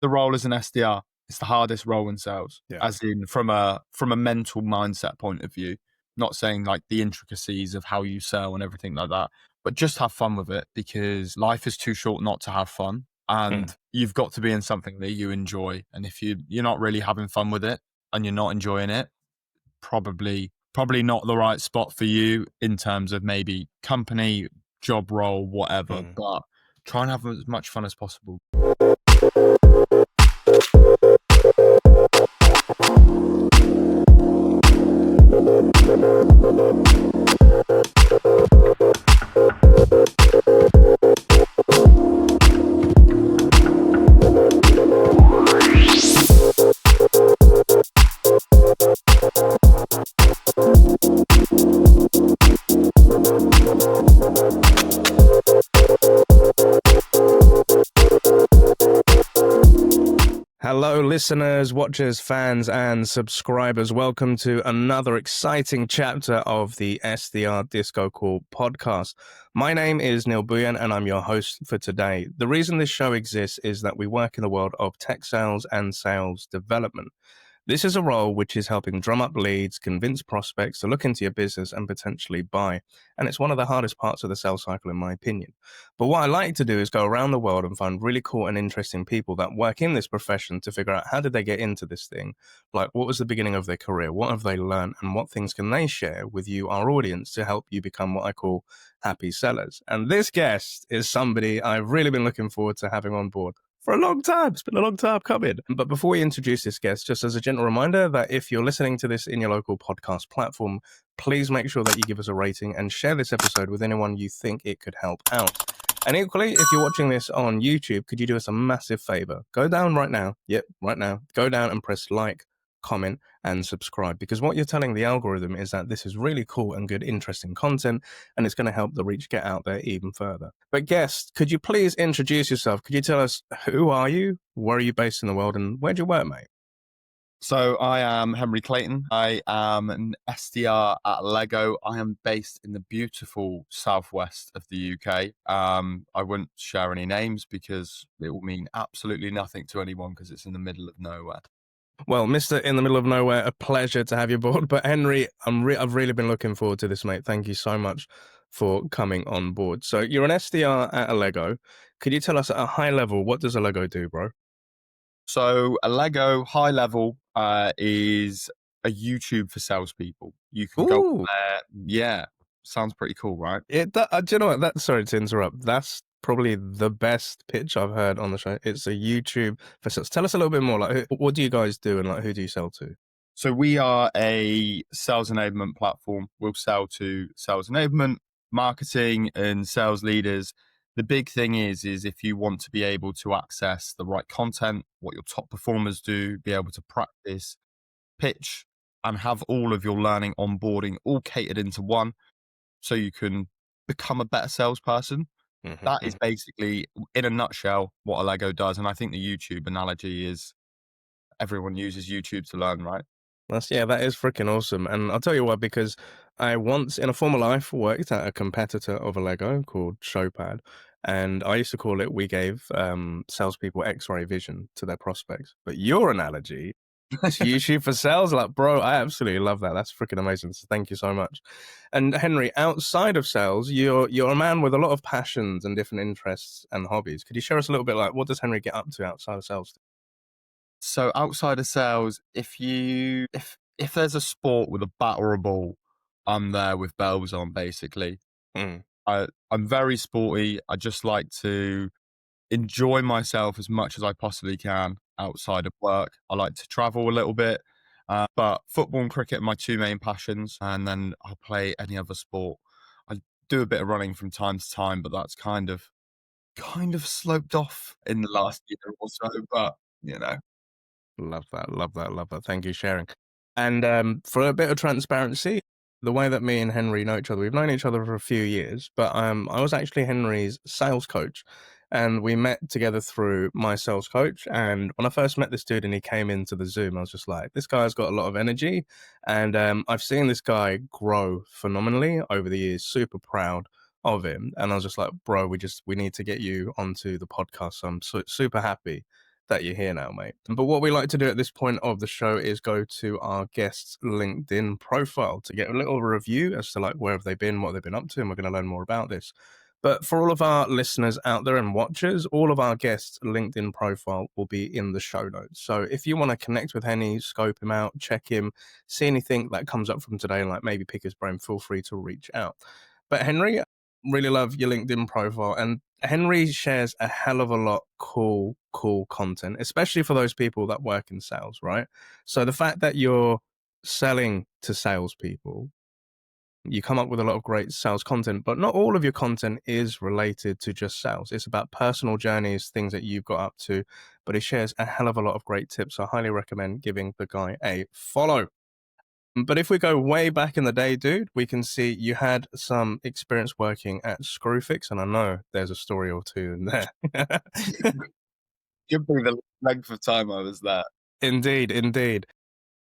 the role as an SDR is the hardest role in sales, as in from a mental mindset point of view. Not saying like the intricacies of how you sell and everything like that, but just have fun with it, because life is too short not to have fun. And you've got to be in something that you enjoy. And if you're not really having fun with it and you're not enjoying it, probably not the right spot for you in terms of maybe company, job role, whatever. But try and have as much fun as possible. Hello, listeners, watchers, fans, and subscribers. Welcome to another exciting chapter of the SDR DiscoCall podcast. My name is Bhuiyan, and I'm your host for today. The reason this show exists is that we work in the world of tech sales and sales development. This is a role which is helping drum up leads, convince prospects to look into your business and potentially buy. And it's one of the hardest parts of the sales cycle, in my opinion. But what I like to do is go around the world and find really cool and interesting people that work in this profession to figure out how did they get into this thing? Like, what was the beginning of their career? What have they learned? And what things can they share with you, our audience, to help you become what I call happy sellers? And this guest is somebody I've really been looking forward to having on board for a long time. It's been a long time coming. But before we introduce this guest, just as a gentle reminder that if you're listening to this in your local podcast platform, please make sure that you give us a rating and share this episode with anyone you think it could help out. And equally, if you're watching this on YouTube, could you do us a massive favor? Go down right now. Yep, right now. Go down and press like, comment, and subscribe, because what you're telling the algorithm is that this is really cool and good, interesting content, and it's going to help the reach get out there even further. But guest, could you please introduce yourself? Could you tell us who are you, where are you based in the world, and where do you work, mate? So I am Henry Clayton. I am an SDR at Allego. I am based in the beautiful southwest of the UK. I wouldn't share any names because it will mean absolutely nothing to anyone because it's in the middle of nowhere. Well, Mr. In the Middle of Nowhere, a pleasure to have you aboard. But Henry, I've really been looking forward to this, mate. Thank you so much for coming on board. So you're an SDR at Allego. Could you tell us at a high level, what does Allego do, bro? So Allego, high level, is a YouTube for salespeople. You can go there. Yeah, sounds pretty cool, right? Do you know what? Sorry to interrupt. That's probably the best pitch I've heard on the show. It's a YouTube for sales. Tell us a little bit more. Like, what do you guys do, and like, who do you sell to? So we are a sales enablement platform. We'll sell to sales enablement, marketing, and sales leaders. The big thing is if you want to be able to access the right content, what your top performers do, be able to practice, pitch, and have all of your learning onboarding all catered into one, so you can become a better salesperson. That is basically, in a nutshell, what Allego does. And I think the YouTube analogy is everyone uses YouTube to learn, right? That is freaking awesome. And I'll tell you what, because I once in a former life worked at a competitor of Allego called Shoutouts, and I used to call it, we gave salespeople X-ray vision to their prospects. But your analogy is YouTube for sales. Like, bro, I absolutely love that. That's freaking amazing. So thank you so much. And Henry, outside of sales, you're a man with a lot of passions and different interests and hobbies. Could you share us a little bit, like, what does Henry get up to outside of sales? So outside of sales, if there's a sport with a bat or a ball, I'm there with bells on, basically. I'm very sporty. I just like to enjoy myself as much as I possibly can outside of work. I like to travel a little bit, but football and cricket are my two main passions, and then I'll play any other sport. I do a bit of running from time to time, but that's kind of sloped off in the last year or so, but you know. Love that. Thank you for sharing. And for a bit of transparency, the way that me and Henry know each other, we've known each other for a few years, but I was actually Henry's sales coach, and we met together through my sales coach. And when I first met this dude and he came into the Zoom, I was just like, this guy's got a lot of energy, and I've seen this guy grow phenomenally over the years. Super proud of him, and I was just like, bro, we need to get you onto the podcast. So I'm super happy that you're here now, mate. But what we like to do at this point of the show is go to our guest's LinkedIn profile to get a little review as to like where have they been, what they've been up to, and we're going to learn more about this. But for all of our listeners out there and watchers, all of our guests' LinkedIn profile will be in the show notes. So if you want to connect with Henny, scope him out, check him, see anything that comes up from today, like maybe pick his brain, feel free to reach out. But Henry, really love your LinkedIn profile, and Henry shares a hell of a lot cool content, especially for those people that work in sales, right? So the fact that you're selling to salespeople, you come up with a lot of great sales content, but not all of your content is related to just sales. It's about personal journeys, things that you've got up to, but it shares a hell of a lot of great tips. So I highly recommend giving the guy a follow. But if we go way back in the day, dude, we can see you had some experience working at Screwfix, and I know there's a story or two in there. Give me the length of time I was there. Indeed.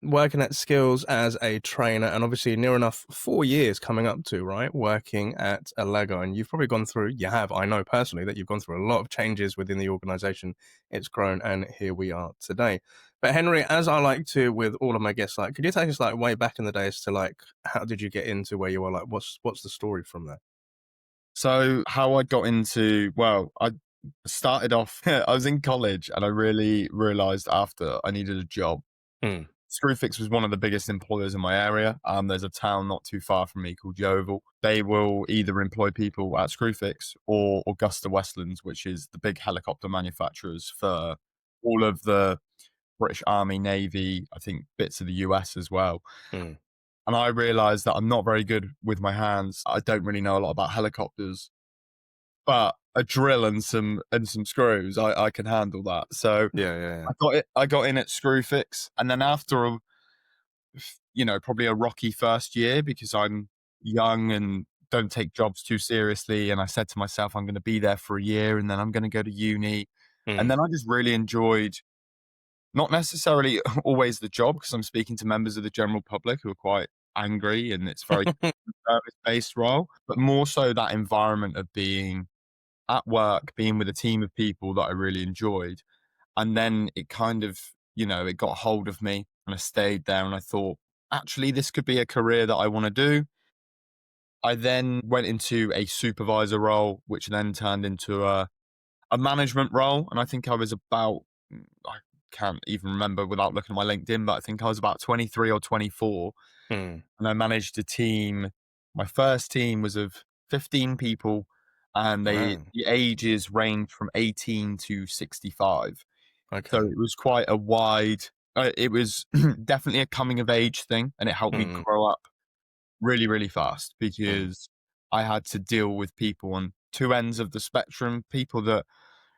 Working at Skills as a trainer, and obviously near enough 4 years coming up to, right, working at Allego. And you've probably gone through, I know personally that you've gone through a lot of changes within the organization. It's grown, and here we are today. But Henry, as I like to with all of my guests, like, could you take us like way back in the days to like, how did you get into where you are? Like, what's the story from there? So how I got into, well, I started off, I was in college and I really realized after I needed a job. Hmm. Screwfix was one of the biggest employers in my area. There's a town not too far from me called Yeovil. They will either employ people at Screwfix or Augusta Westlands, which is the big helicopter manufacturers for all of the British Army, Navy, I think bits of the US as well. Hmm. And I realized that I'm not very good with my hands. I don't really know a lot about helicopters, but a drill and some screws, I can handle that. So Yeah. I got in at Screwfix, and then after probably a rocky first year because I'm young and don't take jobs too seriously. And I said to myself, I'm going to be there for a year and then I'm going to go to uni. And Hmm. then I just really enjoyed not necessarily always the job because I'm speaking to members of the general public who are quite angry and it's very service based role, but more so that environment of being at work, being with a team of people that I really enjoyed. And then it kind of, it got hold of me and I stayed there and I thought, actually, this could be a career that I want to do. I then went into a supervisor role, which then turned into a management role. And I think I was about, I can't even remember without looking at my LinkedIn, but I think I was about 23 or 24. Hmm. And I managed a team. My first team was of 15 people and the Man. ages ranged from 18 to 65. So Okay. it was quite a wide, it was definitely a coming of age thing. And it helped me Hmm. grow up really, really fast Hmm. because I had to deal with people on two ends of the spectrum, people that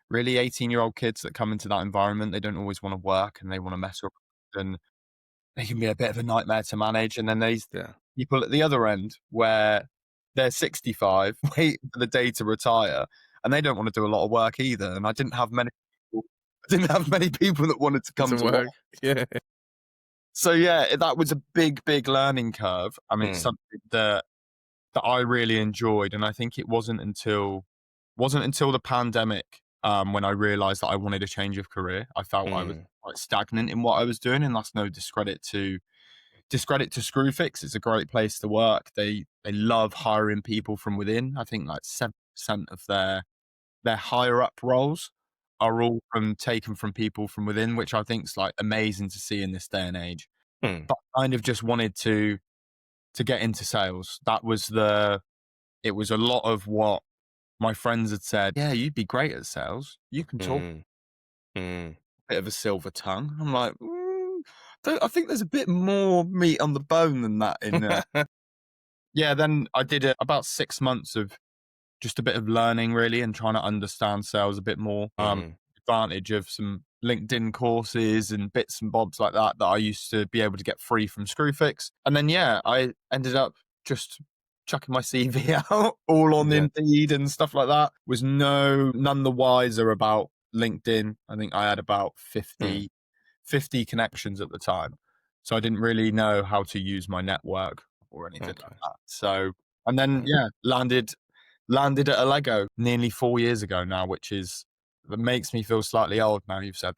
really 18-year-old kids that come into that environment, they don't always want to work and they want to mess up and they can be a bit of a nightmare to manage. And then there's Yeah. people at the other end where they're 65, waiting for the day to retire, and they don't want to do a lot of work either. And I didn't have many people that wanted to come To to work. work. Yeah. So yeah, that was a big, big learning curve. I mean, it's Hmm. something that I really enjoyed, and I think it wasn't until the pandemic when I realized that I wanted a change of career. I felt I was Hmm. quite stagnant in what I was doing, and that's no discredit to Screwfix. It's a great place to work. They love hiring people from within. I think like 7% of their higher up roles are all taken from people from within, which I think is like amazing to see in this day and age. Hmm. But I kind of just wanted to get into sales. It was a lot of what my friends had said. Yeah, you'd be great at sales. You can talk Hmm. Hmm. a bit of a silver tongue. I'm like, I think there's a bit more meat on the bone than that in there. Yeah, then I did about 6 months of just a bit of learning really and trying to understand sales a bit more. Hmm. Advantage of some LinkedIn courses and bits and bobs like that that I used to be able to get free from Screwfix. And then yeah, I ended up just chucking my CV out all on Yeah. Indeed and stuff like that. Was none the wiser about LinkedIn. I think I had about Hmm. 50 connections at the time. So I didn't really know how to use my network or anything like Okay. that. So, and then, yeah, landed at Allego nearly 4 years ago now, that makes me feel slightly old now, you've said.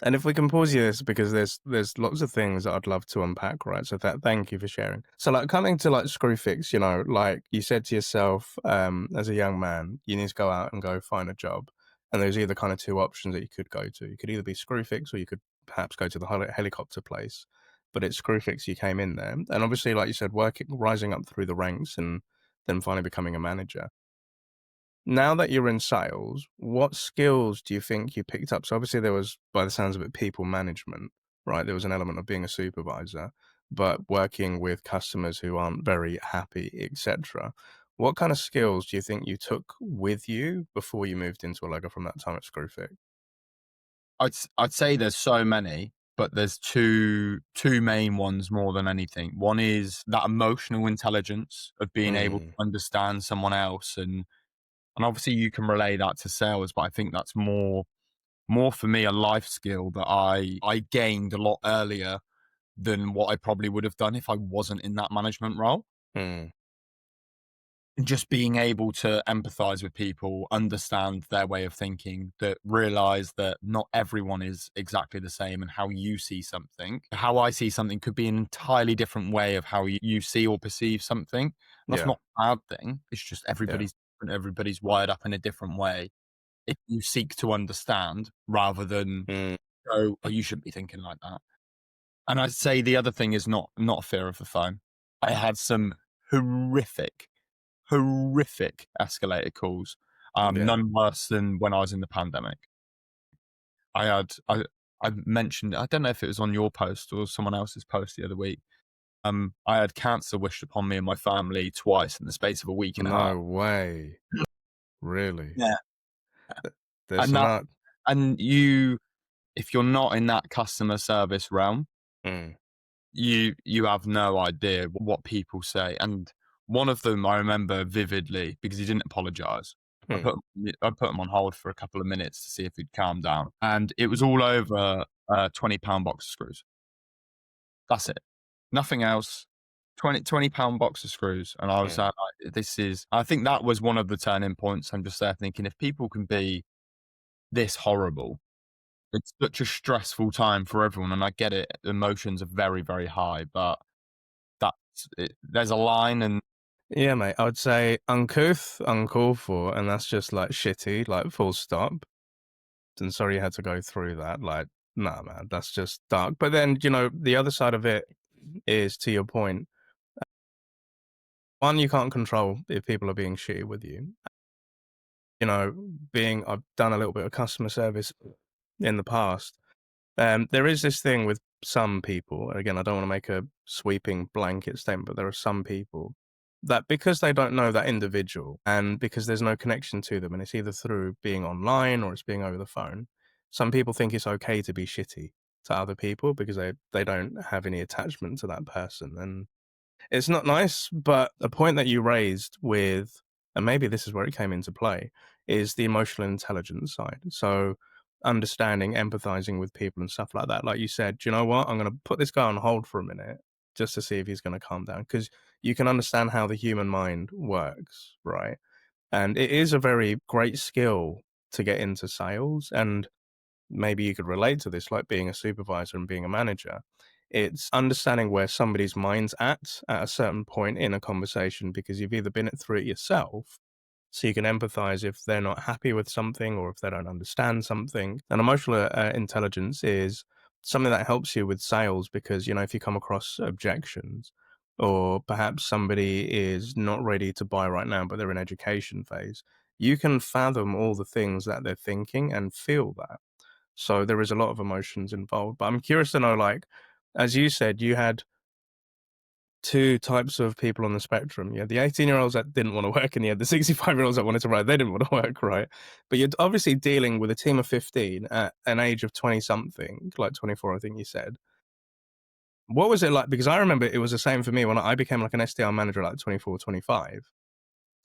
And if we can pause you this, because there's lots of things that I'd love to unpack, right? So thank you for sharing. So like coming to like Screwfix, you know, like you said to yourself, as a young man, you need to go out and go find a job. And there's either kind of two options that you could go to. You could either be Screwfix or you could perhaps go to the helicopter place. But it's Screwfix, you came in there. And obviously, like you said, rising up through the ranks and then finally becoming a manager. Now that you're in sales, what skills do you think you picked up? So obviously there was, by the sounds of it, people management, right? There was an element of being a supervisor, but working with customers who aren't very happy, etc. What kind of skills do you think you took with you before you moved into Allego from that time at Screwfix? I'd say there's so many, but there's two main ones more than anything. One is that emotional intelligence of being able to Mm, understand someone else, and obviously you can relay that to sales, but I think that's more for me a life skill that I gained a lot earlier than what I probably would have done if I wasn't in that management role. mm, Just being able to empathize with people, understand their way of thinking, that realize that not everyone is exactly the same, and how you see something, how I see something could be an entirely different way of how you see or perceive something. And that's yeah, not a bad thing. It's just yeah. everybody's different, everybody's wired up in a different way. If you seek to understand rather than Mm, go, oh, you shouldn't be thinking like that. And I'd say the other thing is not a fear of the phone. I had some horrific escalated calls. yeah. None worse than when I was in the pandemic. I had I mentioned, I don't know if it was on your post or someone else's post the other week. I had cancer wished upon me and my family twice in the space of a week and a half. No way. Really? Yeah. There's And that not. and you if you're not in that customer service realm, Mm, you have no idea what people say. And one of them I remember vividly because he didn't apologize. mm, I put him on hold for a couple of minutes to see if he'd calm down, and it was all over a £20 box of screws. That's it, nothing else. £20 box of screws, and I was mm. like, "This is." I think that was one of the turning points. I'm just there thinking, if people can be this horrible, it's such a stressful time for everyone, and I get it. Emotions are very, very high, but that's it, there's a line, and Yeah, mate. I would say uncouth, uncalled for, and that's just like shitty, like full stop. And sorry you had to go through that. Like, nah, man, that's just dark. But then, you know, the other side of it is, to your point, one, you can't control if people are being shitty with you. You know, I've done a little bit of customer service in the past. There is this thing with some people, and again, I don't want to make a sweeping blanket statement, but there are some people that, because they don't know that individual and because there's no connection to them, and it's either through being online or it's being over the phone, some people think it's okay to be shitty to other people because they don't have any attachment to that person. And it's not nice, but the point that you raised with, and maybe this is where it came into play, is the emotional intelligence side. So understanding, empathizing with people and stuff like that. Like you said, do you know what? I'm going to put this guy on hold for a minute just to see if he's going to calm down, because you can understand how the human mind works, right? And it is a very great skill to get into sales. And maybe you could relate to this, like being a supervisor and being a manager. It's understanding where somebody's mind's at a certain point in a conversation, because you've either been through it yourself, so you can empathize if they're not happy with something or if they don't understand something. And emotional intelligence is something that helps you with sales, because, you know, if you come across objections, or perhaps somebody is not ready to buy right now, but they're in education phase, you can fathom all the things that they're thinking and feel that. So there is a lot of emotions involved. But I'm curious to know, like, as you said, you had two types of people on the spectrum. You had the 18-year-olds that didn't want to work, and you had the 65-year-olds that wanted to write. They didn't want to work, right? But you're obviously dealing with a team of 15 at an age of 20 something, like 24, I think you said. What was it like? Because I remember it was the same for me when I became like an SDR manager at like 24, 25.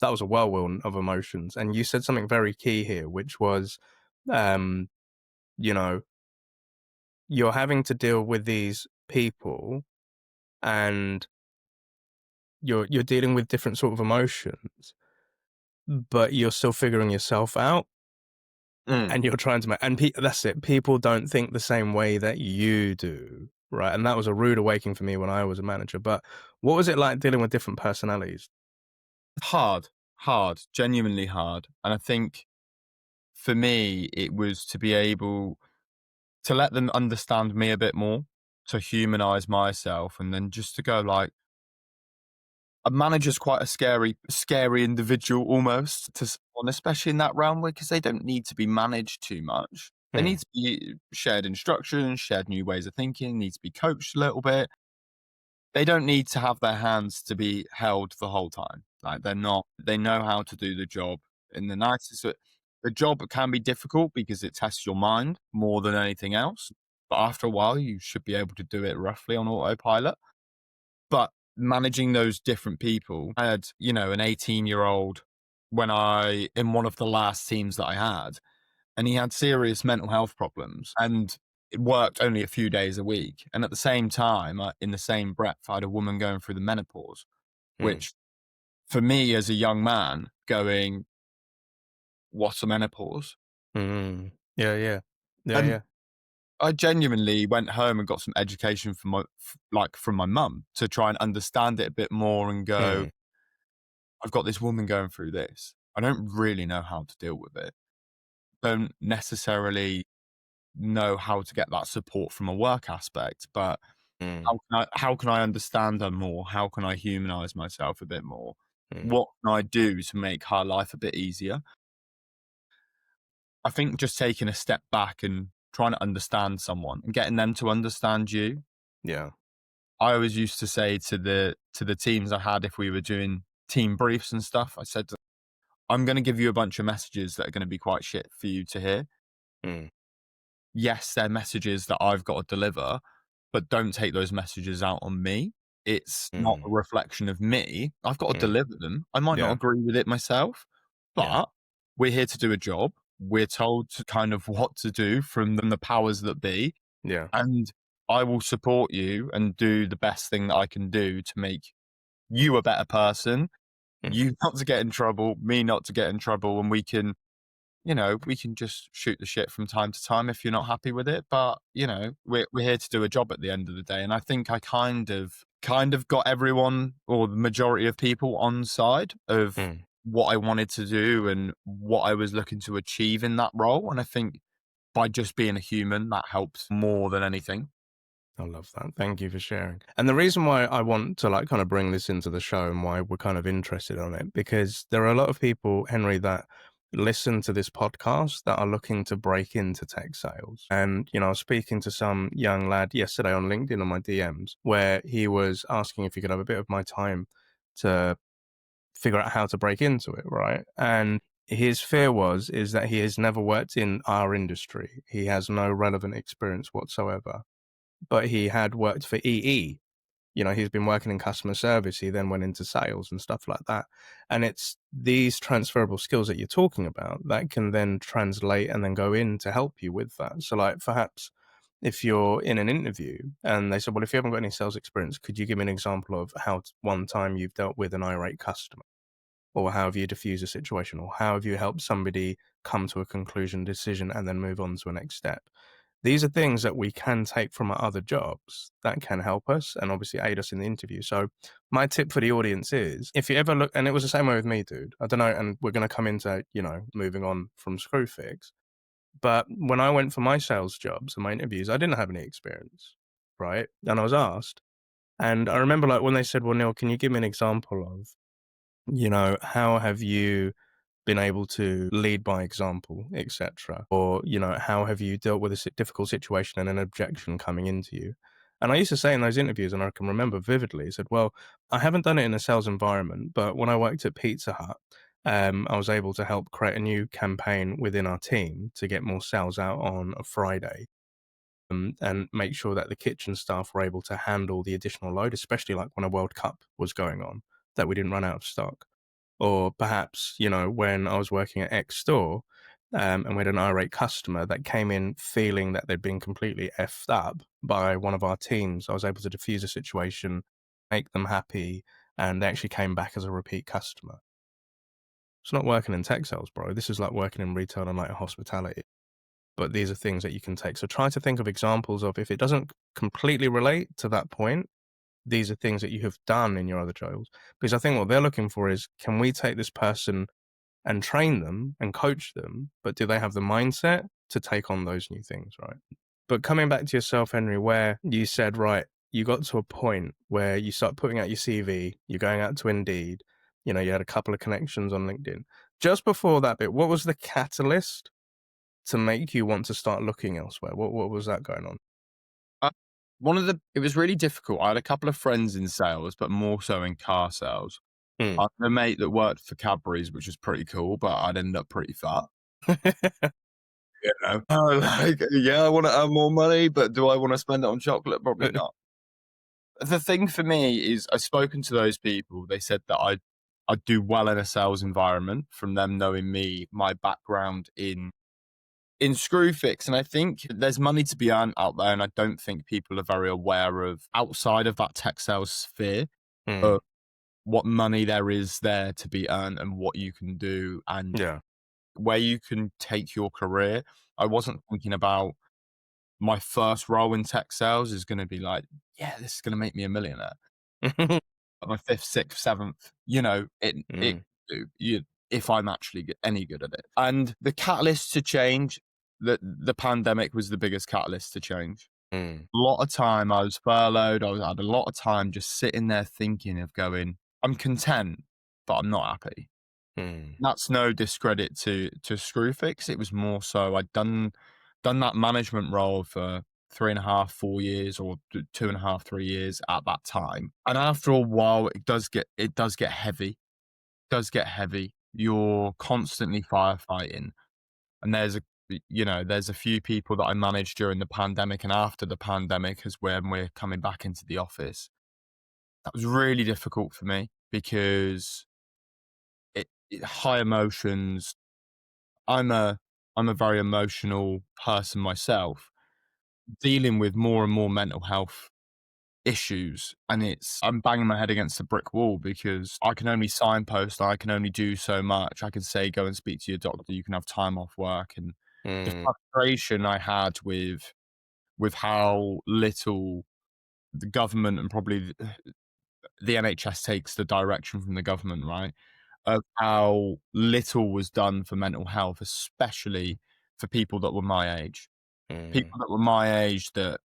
That was a whirlwind of emotions. And you said something very key here, which was, um, you know, you're having to deal with these people, and you're dealing with different sort of emotions, but you're still figuring yourself out. and you're trying to and that's it. People don't think the same way that you do, right? And that was a rude awakening for me when I was a manager. But what was it like dealing with different personalities? Hard, genuinely hard. And I think for me, it was to be able to let them understand me a bit more, to humanize myself, and then just to go like, a manager's quite a scary individual almost to someone, especially in that realm, because they don't need to be managed too much. They need Mm, to be shared instructions, shared new ways of thinking, need to be coached a little bit. They don't need to have their hands to be held the whole time. Like they know how to do the job in the nicest way. The job can be difficult because it tests your mind more than anything else. But after a while, you should be able to do it roughly on autopilot. But managing those different people, I had, an 18-year-old in one of the last teams that I had, and he had serious mental health problems and it worked only a few days a week. And at the same time, in the same breath, I had a woman going through the menopause, mm, which for me as a young man going, what's a menopause? mm. Yeah, yeah. Yeah, And yeah. I genuinely went home and got some education from my mum to try and understand it a bit more and go, Mm, I've got this woman going through this. I don't really know how to deal with it. Don't necessarily know how to get that support from a work aspect, but mm, how can I understand her more? How can I humanize myself a bit more? mm. What can I do to make her life a bit easier? I think just taking a step back and trying to understand someone and getting them to understand you. Yeah. I always used to say to the teams I had if we were doing team briefs and stuff, I said, I'm going to give you a bunch of messages that are going to be quite shit for you to hear. Mm, Yes, they're messages that I've got to deliver, but don't take those messages out on me. It's not mm, a reflection of me. I've got to mm. deliver them. I might not Yeah, agree with it myself, yeah. but we're here to do a job. We're told to kind of what to do from the powers that be. Yeah. And I will support you and do the best thing that I can do to make you a better person, Mm, you not to get in trouble, me not to get in trouble, and we can just shoot the shit from time to time if you're not happy with it. But, we're here to do a job at the end of the day. And I think I kind of got everyone or the majority of people on side of mm. what I wanted to do and what I was looking to achieve in that role. And I think by just being a human, that helps more than anything. I love that. Thank you for sharing. And the reason why I want to kind of bring this into the show and why we're kind of interested on it, because there are a lot of people, Henry, that listen to this podcast that are looking to break into tech sales. And, I was speaking to some young lad yesterday on LinkedIn on my DMs where he was asking if he could have a bit of my time to figure out how to break into it, right? And his fear is that he has never worked in our industry. He has no relevant experience whatsoever, but he had worked for EE. He's been working in customer service. He then went into sales and stuff like that. And it's these transferable skills that you're talking about that can then translate and then go in to help you with that. So, like, perhaps if you're in an interview and they said, well, if you haven't got any sales experience, could you give me an example of how one time you've dealt with an irate customer? Or how have you diffused a situation? Or how have you helped somebody come to a conclusion, decision, and then move on to a next step? These are things that we can take from our other jobs that can help us and obviously aid us in the interview. So my tip for the audience is if you ever look, and it was the same way with me, dude. I don't know, and we're going to come into, moving on from Screwfix. But when I went for my sales jobs and my interviews, I didn't have any experience, right? And I was asked. And I remember when they said, well, Neil, can you give me an example of, how have you been able to lead by example, etc.? Or, how have you dealt with a difficult situation and an objection coming into you? And I used to say in those interviews, and I can remember vividly, I said, well, I haven't done it in a sales environment, but when I worked at Pizza Hut, I was able to help create a new campaign within our team to get more sales out on a Friday. And make sure that the kitchen staff were able to handle the additional load, especially like when a World Cup was going on, that we didn't run out of stock. Or perhaps, when I was working at X store and we had an irate customer that came in feeling that they'd been completely effed up by one of our teams, I was able to diffuse a situation, make them happy, and they actually came back as a repeat customer. It's not working in tech sales, bro. This is like working in retail and like hospitality. But these are things that you can take. So try to think of examples of, if it doesn't completely relate to that point, these are things that you have done in your other jobs. Because I think what they're looking for is, can we take this person and train them and coach them, but do they have the mindset to take on those new things, right? But coming back to yourself, Henry, where you said, right, you got to a point where you start putting out your CV, you're going out to Indeed, you know, you had a couple of connections on LinkedIn. Just before that bit, what was the catalyst to make you want to start looking elsewhere? What was that going on? Uh, it was really difficult. I had a couple of friends in sales, but more so in car sales. Mm. I had a mate that worked for Cadbury's, which was pretty cool, but I'd end up pretty fat. You know, like, yeah, I want to earn more money, but do I want to spend it on chocolate? Probably not. The thing for me is, I've spoken to those people. They said that I'd do well in a sales environment from them knowing me, my background in Screwfix. And I think there's money to be earned out there. And I don't think people are very aware of, outside of that tech sales sphere, Mm. of what money there is there to be earned and what you can do and Yeah. where you can take your career. I wasn't thinking about my first role in tech sales is going to be like, yeah, this is going to make me a millionaire. My fifth, sixth, seventh, you know, it Mm. you if I'm actually any good at it. And the catalyst to change, the pandemic was the biggest catalyst to change. Mm. A lot of time I was furloughed. I had a lot of time just sitting there thinking of going, I'm content, but I'm not happy. Mm. That's no discredit to Screwfix. It was more so I'd done that management role for 3.5, 4 years, or 2.5, 3 years at that time. And after a while, it does get heavy. It does get heavy. You're constantly firefighting, and there's a few people that I managed during the pandemic and after the pandemic, as when we're coming back into the office. That was really difficult for me because high emotions. I'm a I'm a very emotional person myself, dealing with more and more mental health issues, and I'm banging my head against a brick wall because I can only signpost, I can only do so much. I can say, go and speak to your doctor, you can have time off work, and the Mm. frustration I had with how little the government and probably the NHS takes the direction from the government, right? Of how little was done for mental health, especially for people that were my age. Mm. People that were my age that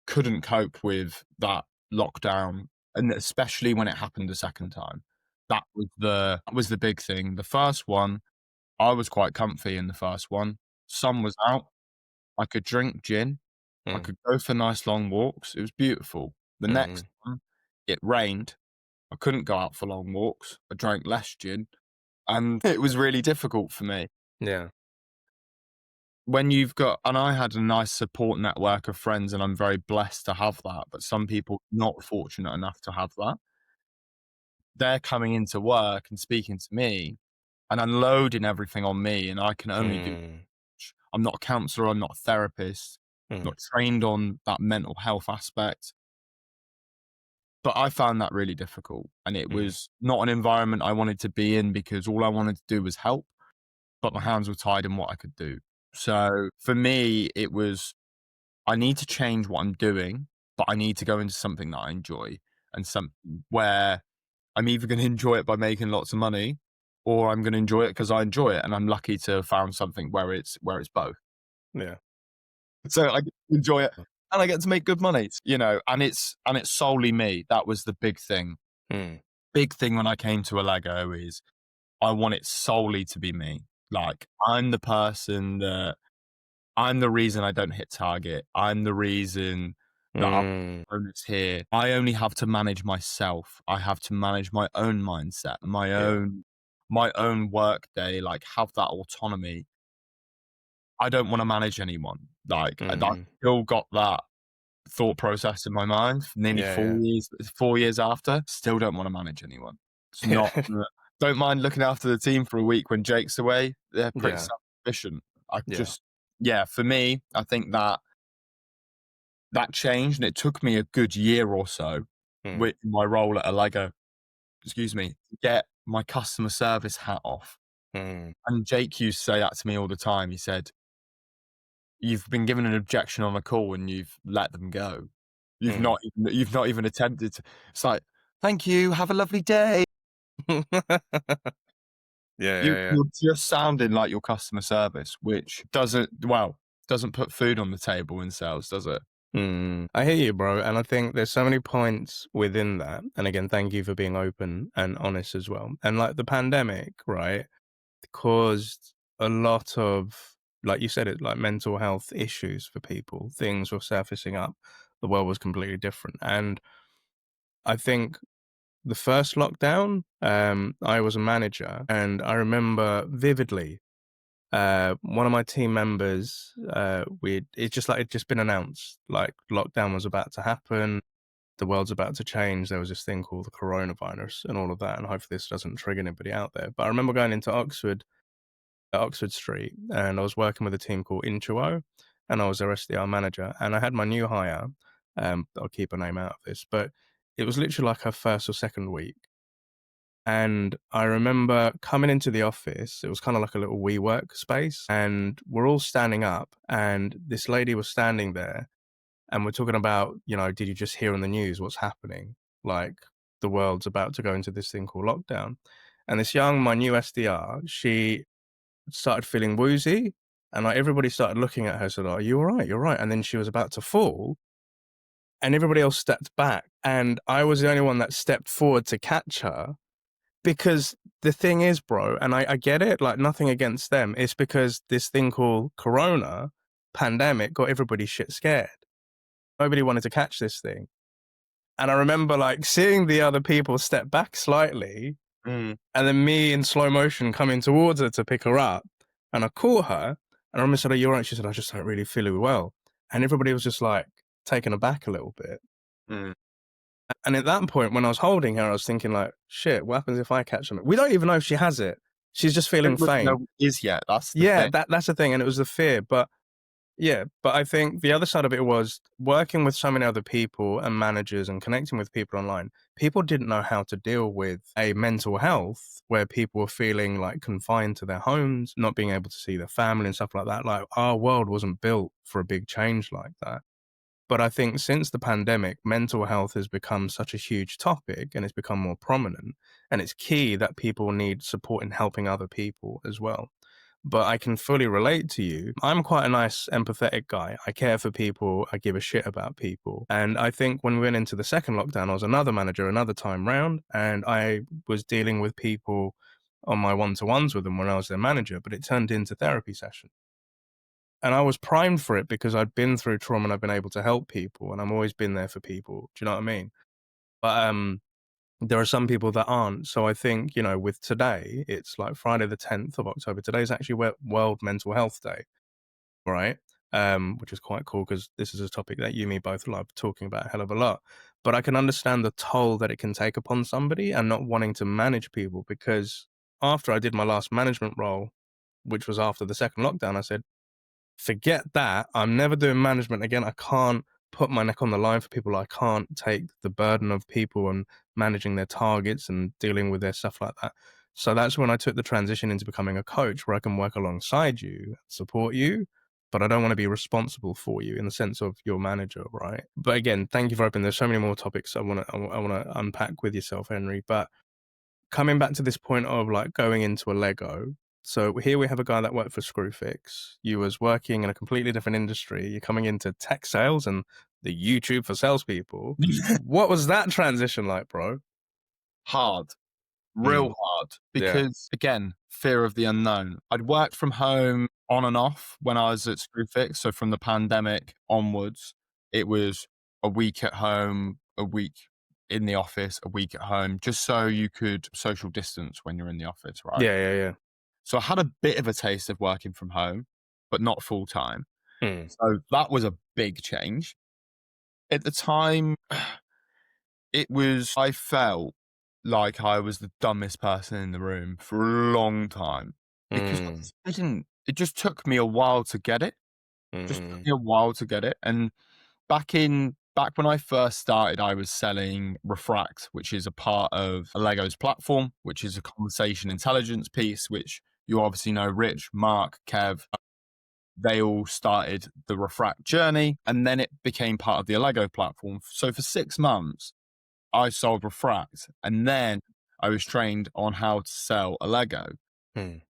couldn't cope with that lockdown, and especially when it happened a second time. That was the big thing. The first one, I was quite comfy in the first one. Sun was out. I could drink gin. I Mm. could go for nice long walks. It was beautiful. The next Mm. one, it rained. I couldn't go out for long walks. I drank less gin, and it was really difficult for me. Yeah. And I had a nice support network of friends, and I'm very blessed to have that, but some people not fortunate enough to have that. They're coming into work and speaking to me and unloading everything on me, and I can only do. Mm. I'm not a counselor, I'm not a therapist, Mm. not trained on that mental health aspect. But I found that really difficult, and it Mm. was not an environment I wanted to be in because all I wanted to do was help, but my hands were tied in what I could do. So for me, it was, I need to change what I'm doing, but I need to go into something that I enjoy, and something where I'm either going to enjoy it by making lots of money, or I'm going to enjoy it because I enjoy it. And I'm lucky to have found something where it's both. Yeah. So I get to enjoy it and I get to make good money, and it's solely me. That was the big thing. Mm. Big thing when I came to Allego is I want it solely to be me. Like, I'm the reason I don't hit target. I'm the reason that our Mm. bonus here. I only have to manage myself. I have to manage my own mindset, Yeah. my own work day, like have that autonomy. I don't want to manage anyone. Like, I Mm. still got that thought process in my mind nearly Yeah. 4 years after. Still don't want to manage anyone. It's not, Yeah. don't mind looking after the team for a week when Jake's away. They're pretty Yeah. self-sufficient. I Yeah. just, yeah, for me, I think that changed, and it took me a good year or so Mm. with my role at Allego, excuse me, to get my customer service hat off Mm. And Jake used to say that to me all the time. He said, "You've been given an objection on a call and you've let them go. Mm. You've not even attempted to." It's like, "Thank you, have a lovely day." Yeah, You yeah, yeah. you're just sounding like your customer service, which doesn't put food on the table in sales, does it? I hear you, bro. And I think there's so many points within that. And again, thank you for being open and honest as well. And like the pandemic, right, caused a lot of, like you said, it like mental health issues for people. Things were surfacing up. The world was completely different. And I think the first lockdown, I was a manager and I remember vividly one of my team members, it'd just been announced, like lockdown was about to happen, the world's about to change. There was this thing called the coronavirus and all of that, and hopefully this doesn't trigger anybody out there. But I remember going into Oxford Street, and I was working with a team called Intuo, and I was their SDR manager, and I had my new hire. I'll keep her name out of this, but it was literally like her first or second week. And I remember coming into the office, it was kind of like a little WeWork space, and we're all standing up, and this lady was standing there, and we're talking about, did you just hear on the news what's happening? Like, the world's about to go into this thing called lockdown. And my new SDR, she started feeling woozy, and like everybody started looking at her, said, "Are you all right? You're right." And then she was about to fall, and everybody else stepped back, and I was the only one that stepped forward to catch her. Because the thing is, bro, and I get it, like nothing against them. It's because this thing called Corona pandemic got everybody shit scared. Nobody wanted to catch this thing. And I remember like seeing the other people step back slightly Mm, and then me in slow motion coming towards her to pick her up. And I caught her and I remember said, "Are you all right?" She said, "I just don't really feel it well." And everybody was just like taken aback a little bit. mm. And at that point, when I was holding her, I was thinking like, shit, what happens if I catch something? We don't even know if she has it. She's just feeling Don't look faint. no is yet, that's the Yeah, thing. that's the thing. And it was the fear. But yeah, but I think the other side of it was working with so many other people and managers and connecting with people online. People didn't know how to deal with a mental health where people were feeling like confined to their homes, not being able to see their family and stuff like that. Like our world wasn't built for a big change like that. But I think since the pandemic, mental health has become such a huge topic and it's become more prominent. And it's key that people need support in helping other people as well. But I can fully relate to you. I'm quite a nice, empathetic guy. I care for people. I give a shit about people. And I think when we went into the second lockdown, I was another manager another time round, and I was dealing with people on my one-to-ones with them when I was their manager, but it turned into therapy sessions. And I was primed for it because I'd been through trauma and I've been able to help people and I'm always been there for people. Do you know what I mean? But there are some people that aren't. So I think, with today, it's like Friday the 10th of October. Today's actually World Mental Health Day, right? Which is quite cool because this is a topic that you and me both love talking about a hell of a lot. But I can understand the toll that it can take upon somebody and not wanting to manage people, because after I did my last management role, which was after the second lockdown, I said, forget that. I'm never doing management again. I can't put my neck on the line for people. I can't take the burden of people and managing their targets and dealing with their stuff like that. So that's when I took the transition into becoming a coach where I can work alongside you, support you, but I don't want to be responsible for you in the sense of your manager, right? But again, thank you for opening. There's so many more topics I want to unpack with yourself, Henry. But coming back to this point of like going into Allego, so here we have a guy that worked for Screwfix. You was working in a completely different industry. You're coming into tech sales and the YouTube for salespeople. What was that transition like, bro? Hard, Mm, real hard, yeah. because again, fear of the unknown. I'd worked from home on and off when I was at Screwfix, so from the pandemic onwards, it was a week at home, a week in the office, a week at home, just so you could social distance when you're in the office, right? Yeah, yeah, So I had a bit of a taste of working from home, but not full time. yeah. Mm, So that was a big change. At the time, I felt like I was the dumbest person in the room for a long time because mm, it just took me a while to get it. Just took mm, me a while to get it. And back when I first started, I was selling Refract, which is a part of Allego's platform, which is a conversation intelligence piece, which you obviously know Rich, Mark, Kev. They all started the Refract journey, and then it became part of the Allego platform. So for 6 months, I sold Refract, and then I was trained on how to sell Allego.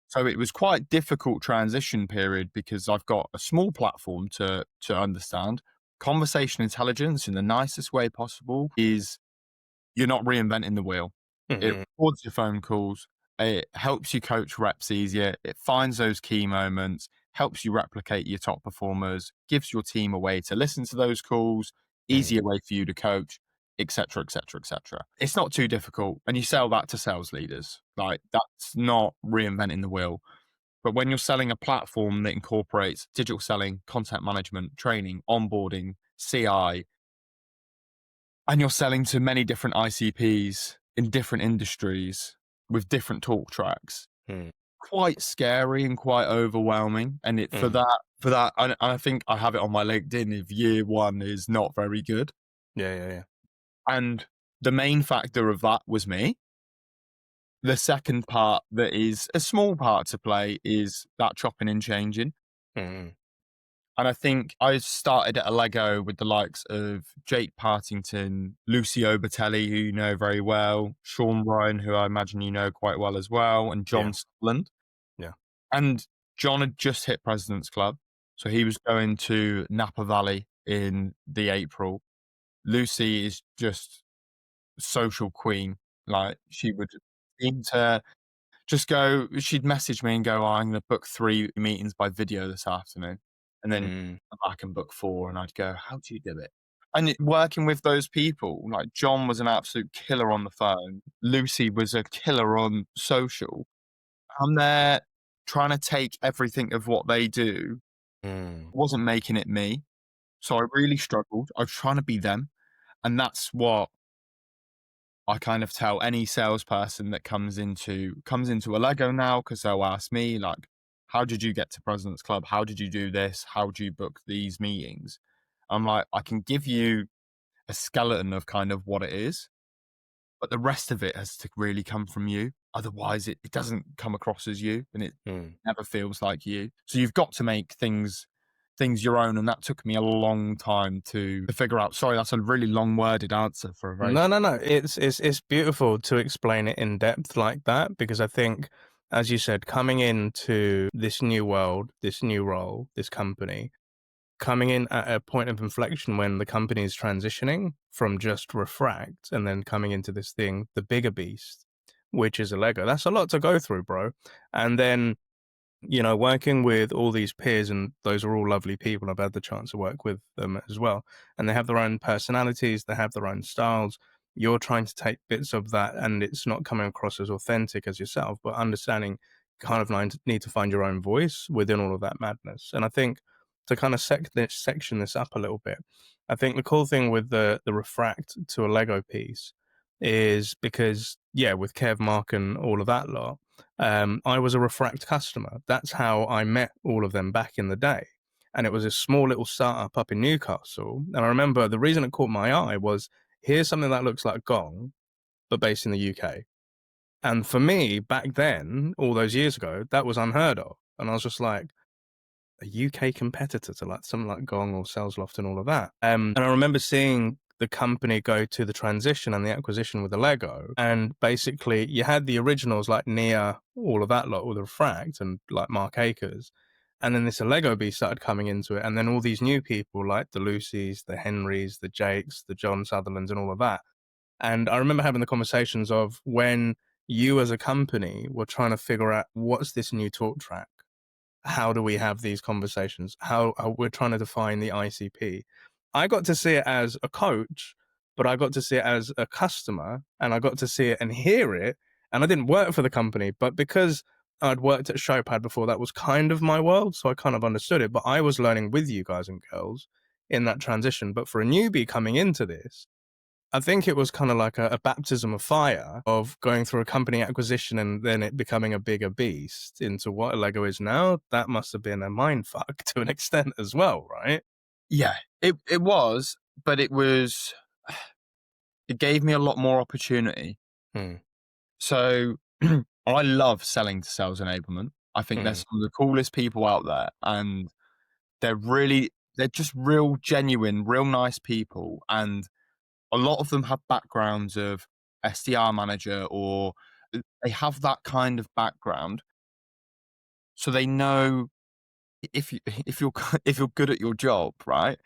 So it was quite difficult transition period because I've got a small platform to understand. Conversation intelligence in the nicest way possible is you're not reinventing the wheel. It records your phone calls. It helps you coach reps easier. It finds those key moments, helps you replicate your top performers, gives your team a way to listen to those calls, easier way for you to coach, etc., etc., etc. It's not too difficult, and you sell that to sales leaders. Like, that's not reinventing the wheel. But when you're selling a platform that incorporates digital selling, content management, training, onboarding, CI, and you're selling to many different ICPs in different industries with different talk tracks, quite scary and quite overwhelming. And for that, I think I have it on my LinkedIn, if year one is not very good. Yeah. And the main factor of that was me. The second part that is a small part to play is that chopping and changing. And I think I started at Allego with the likes of Jake Partington, Lucio Batelli, who you know very well, Sean Ryan, who I imagine you know quite well as well, and John Sutherland. Yeah. And John had just hit President's Club. So he was going to Napa Valley in the April. Lucy is just social queen. Like, she would seem to just go, she'd message me and go, I'm going to book 3 meetings by video this afternoon. And then I can book 4. And I'd go, how do you do it? And working with those people, like John was an absolute killer on the phone. Lucy was a killer on social. I'm there trying to take everything of what they do. Wasn't making it me. So I really struggled. I was trying to be them. And that's what I kind of tell any salesperson that comes into Allego now, because they'll ask me, like, how did you get to President's Club? How did you do this? How do you book these meetings? I'm like, I can give you a skeleton of kind of what it is, but the rest of it has to really come from you. Otherwise, it doesn't come across as you, and it never feels like you. So you've got to make things your own, and that took me a long time to figure out. Sorry, that's a really long-worded answer for a very... No. It's beautiful to explain it in depth like that, because I think, as you said, coming into this new world, this new role, this company, coming in at a point of inflection when the company is transitioning from just Refract and then coming into this thing, the bigger beast, which is Allego. That's a lot to go through, bro. And then, you know, working with all these peers, and those are all lovely people. I've had the chance to work with them as well. And they have their own personalities, they have their own styles. You're trying to take bits of that, and it's not coming across as authentic as yourself, but understanding kind of need to find your own voice within all of that madness. And I think to kind of section this up a little bit, I think the cool thing with the Refract to Allego piece is because, yeah, with Kev, Mark, and all of that lot, I was a Refract customer. That's how I met all of them back in the day. And it was a small little startup up in Newcastle. And I remember the reason it caught my eye was, here's something that looks like Gong, but based in the UK. And for me, back then, all those years ago, that was unheard of. And I was just like, a UK competitor to like something like Gong or Salesloft and all of that. And I remember seeing the company go to the transition and the acquisition with Allego, and basically you had the originals like Nia, all of that lot with Refract, and like Mark Akers, and then this Allego beast started coming into it, and then all these new people like the Lucys, the Henrys, the Jakes, the John Sutherlands, and all of that. And I remember having the conversations of when you as a company were trying to figure out, what's this new talk track? How do we have these conversations? How we're trying to define the ICP. I got to see it as a coach, but I got to see it as a customer, and I got to see it and hear it. And I didn't work for the company, but because I'd worked at Showpad before, that was kind of my world. So I kind of understood it, but I was learning with you guys and girls in that transition. But for a newbie coming into this, I think it was kind of like a baptism of fire of going through a company acquisition and then it becoming a bigger beast into what Allego is now. That must have been a mind fuck to an extent as well, right? Yeah, it was, but it gave me a lot more opportunity. So I love selling to sales enablement. I think they're some of the coolest people out there, and they're just real genuine, real nice people. And a lot of them have backgrounds of SDR manager, or they have that kind of background. So they know if you're if you're good at your job, right?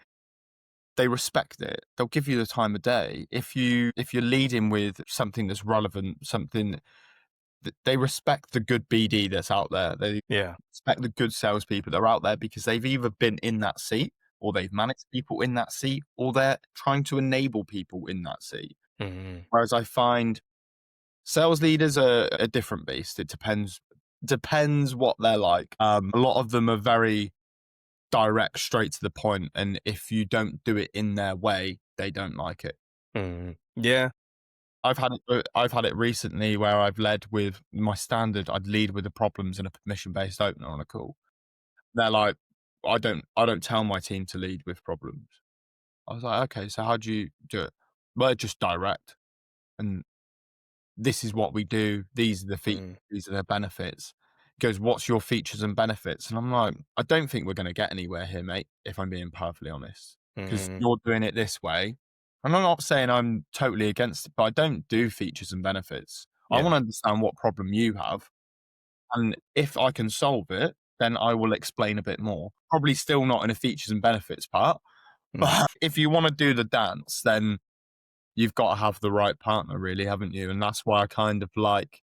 They respect it. They'll give you the time of day. If you're leading with something that's relevant, something they respect the good BD that's out there. They respect the good salespeople that are out there because they've either been in that seat, or they've managed people in that seat, or they're trying to enable people in that seat. Whereas I find sales leaders are a different beast. It depends what they're like. A lot of them are very direct, straight to the point, and if you don't do it in their way, they don't like it. Yeah. I've had it recently where I've led with my standard. I'd lead with the problems in a permission-based opener on a call. They're like, I don't tell my team to lead with problems. I was like, okay, so how do you do it? Well, just direct. And this is what we do. These are the features. These are the benefits. He goes, what's your features and benefits? And I'm like, I don't think we're going to get anywhere here, mate, if I'm being perfectly honest, because you're doing it this way. And I'm not saying I'm totally against it, but I don't do features and benefits. I want to understand what problem you have. And if I can solve it, then I will explain a bit more. Probably still not in a features and benefits part. But if you want to do the dance, then you've got to have the right partner, really, haven't you? And that's why I kind of like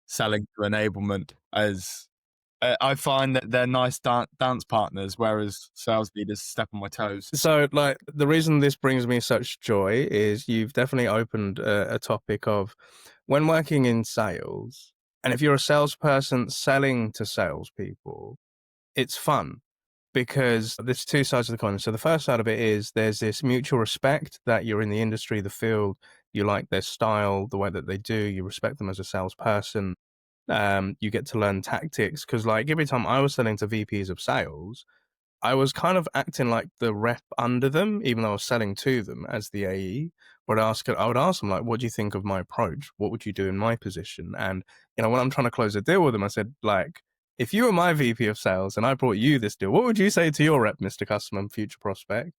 selling to enablement, as I find that they're nice dance partners, whereas sales leaders step on my toes. So, like, the reason this brings me such joy is you've definitely opened a topic of when working in sales, and if you're a salesperson selling to salespeople, it's fun because there's two sides of the coin. So the first side of it is there's this mutual respect that you're in the industry, the field, you like their style, the way that they do, you respect them as a salesperson. You get to learn tactics because, like, every time I was selling to VPs of sales, I was kind of acting like the rep under them, even though I was selling to them as the AE. But I would ask them, like, what do you think of my approach? What would you do in my position? And, you know, when I'm trying to close a deal with them, I said, like, if you were my VP of sales and I brought you this deal, what would you say to your rep, Mr. Customer and future prospect?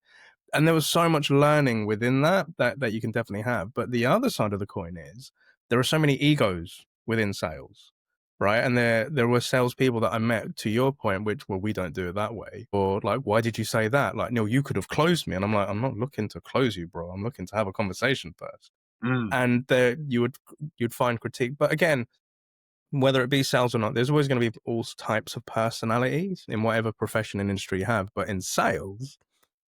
And there was so much learning within that you can definitely have. But the other side of the coin is there are so many egos within sales, right? And there were salespeople that I met, to your point, which, well, we don't do it that way. Or like, why did you say that? Like, Neil, you could have closed me. And I'm like, I'm not looking to close you, bro. I'm looking to have a conversation first. And there you'd find critique. But again, whether it be sales or not, there's always going to be all types of personalities in whatever profession and industry you have. But in sales,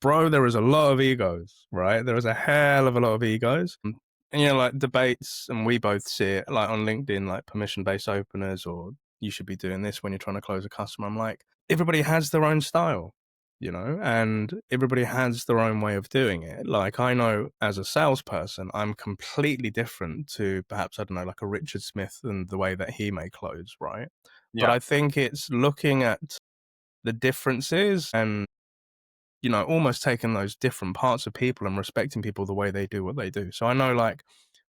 bro, there is a lot of egos, right? There is a hell of a lot of egos. And, you know, like debates, and we both see it, like on LinkedIn, like permission-based openers, or you should be doing this when you're trying to close a customer. I'm like, everybody has their own style, you know, and everybody has their own way of doing it. Like, I know as a salesperson, I'm completely different to perhaps, I don't know, like a Richard Smith and the way that he may close, right? But I think it's looking at the differences and, you know, almost taking those different parts of people and respecting people the way they do what they do. So I know, like,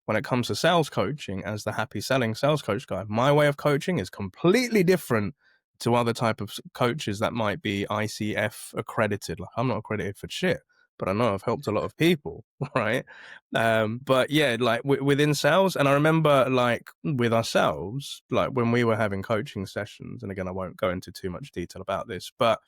when it comes to sales coaching, as the HappySelling sales coach guy, my way of coaching is completely different to other type of coaches that might be ICF accredited. Like, I'm not accredited for shit, but I know I've helped a lot of people, right? But yeah, like within sales, and I remember, like, with ourselves, like when we were having coaching sessions, and again, I won't go into too much detail about this, but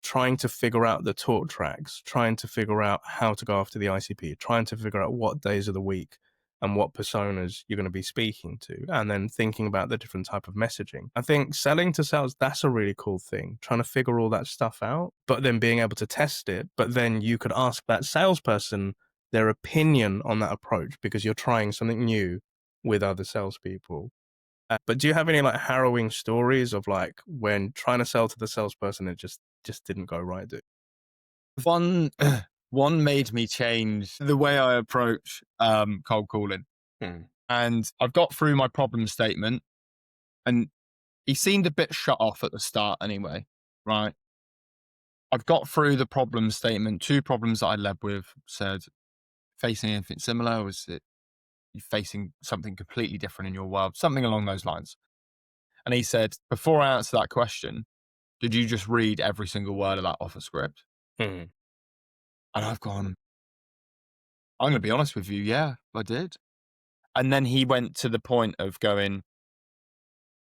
trying to figure out the talk tracks, trying to figure out how to go after the ICP, trying to figure out what days of the week and what personas you're going to be speaking to, and then thinking about the different type of messaging. I think selling to sales, that's a really cool thing, trying to figure all that stuff out, but then being able to test it. But then you could ask that salesperson their opinion on that approach because you're trying something new with other salespeople. But do you have any like harrowing stories of like when trying to sell to the salesperson, it just didn't go right? One one made me change the way I approach cold calling. And I've got through my problem statement, and he seemed a bit shut off at the start anyway, right? I've got through the problem statement, two problems that I led with, said, facing anything similar? Was it you facing something completely different in your world? Something along those lines. And he said, before I answer that question, did you just read every single word of that offer script? Mm. And I've gone, I'm going to be honest with you. Yeah, I did. And then he went to the point of going,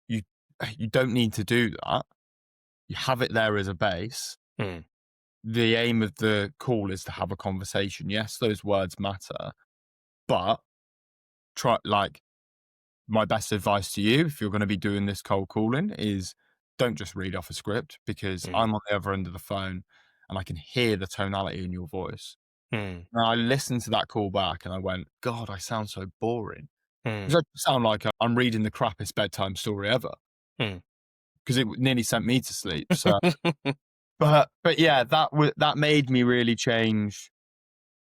you don't need to do that. You have it there as a base. Mm. The aim of the call is to have a conversation. Yes, those words matter, but my best advice to you, if you're going to be doing this cold calling, is don't just read off a script, because Mm. I'm on the other end of the phone and I can hear the tonality in your voice. Mm. And I listened to that call back and I went, God, I sound so boring. Mm. Because I sound like I'm reading the crappiest bedtime story ever, Mm. because it nearly sent me to sleep. So, but yeah, that made me really change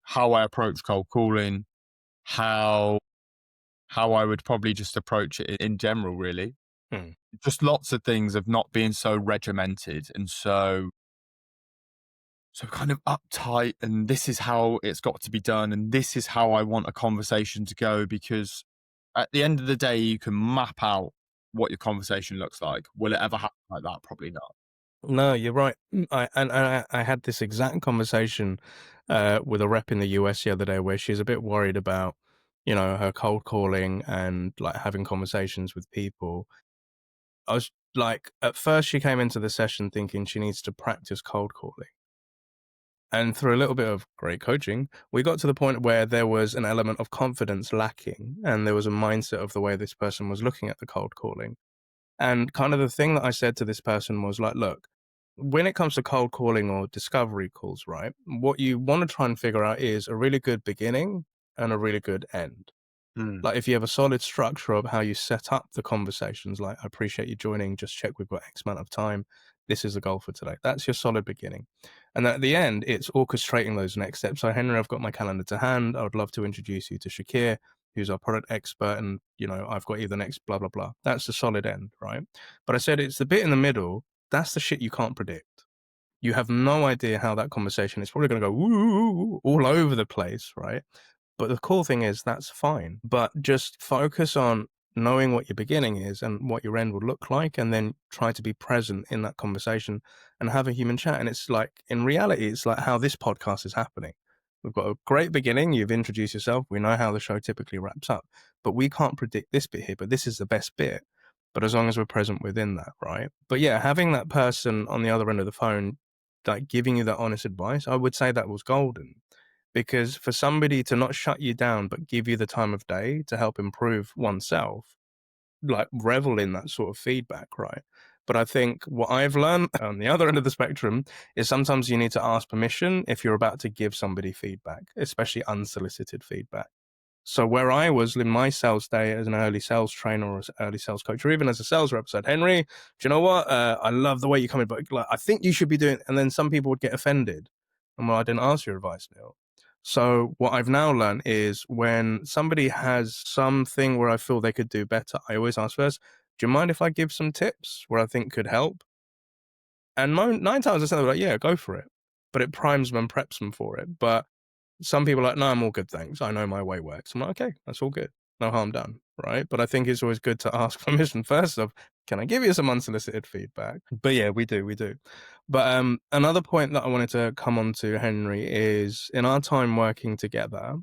how I approach cold calling, how I would probably just approach it in general, really. Mm. Just lots of things of not being so regimented and so kind of uptight, and this is how it's got to be done, and this is how I want a conversation to go, because at the end of the day, you can map out what your conversation looks like. Will it ever happen like that? Probably not. No, you're right. I had this exact conversation with a rep in the US the other day, where she's a bit worried about, her cold calling and like having conversations with people. I was like, at first she came into the session thinking she needs to practice cold calling. And through a little bit of great coaching, we got to the point where there was an element of confidence lacking, and there was a mindset of the way this person was looking at the cold calling. And kind of the thing that I said to this person was like, look, when it comes to cold calling or discovery calls, right, what you want to try and figure out is a really good beginning and a really good end. Mm. Like if you have a solid structure of how you set up the conversations, like, I appreciate you joining, just check we've got X amount of time. This is the goal for today. That's your solid beginning. And at the end, it's orchestrating those next steps. So Henry, I've got my calendar to hand. I would love to introduce you to Shakir, who's our product expert. And, I've got you the next blah, blah, blah. That's the solid end, right? But I said, it's the bit in the middle. That's the shit you can't predict. You have no idea how that conversation is probably going to go woo, all over the place, right? But the cool thing is that's fine. But just focus on knowing what your beginning is and what your end would look like, and then try to be present in that conversation and have a human chat. And it's like, in reality, it's like how this podcast is happening. We've got a great beginning. You've introduced yourself. We know how the show typically wraps up, but we can't predict this bit here, but this is the best bit. But as long as we're present within that, right? But yeah, having that person on the other end of the phone, like giving you that honest advice, I would say that was golden. Because for somebody to not shut you down, but give you the time of day to help improve oneself, like revel in that sort of feedback, right? But I think what I've learned on the other end of the spectrum is sometimes you need to ask permission if you're about to give somebody feedback, especially unsolicited feedback. So where I was in my sales day as an early sales trainer or as early sales coach, or even as a sales rep, said, Henry, do you know what? I love the way you come in, but like, I think you should be doing, and then some people would get offended. And well, I didn't ask your advice, Neil. So what I've now learned is when somebody has something where I feel they could do better, I always ask first, do you mind if I give some tips where I think could help? And 9 times out of 10, they're like, yeah, go for it. But it primes them and preps them for it. But some people are like, no, I'm all good, thanks. I know my way works. I'm like, okay, that's all good. No harm done, right? But I think it's always good to ask permission first of, can I give you some unsolicited feedback? But yeah, we do. But another point that I wanted to come on to, Henry, is in our time working together,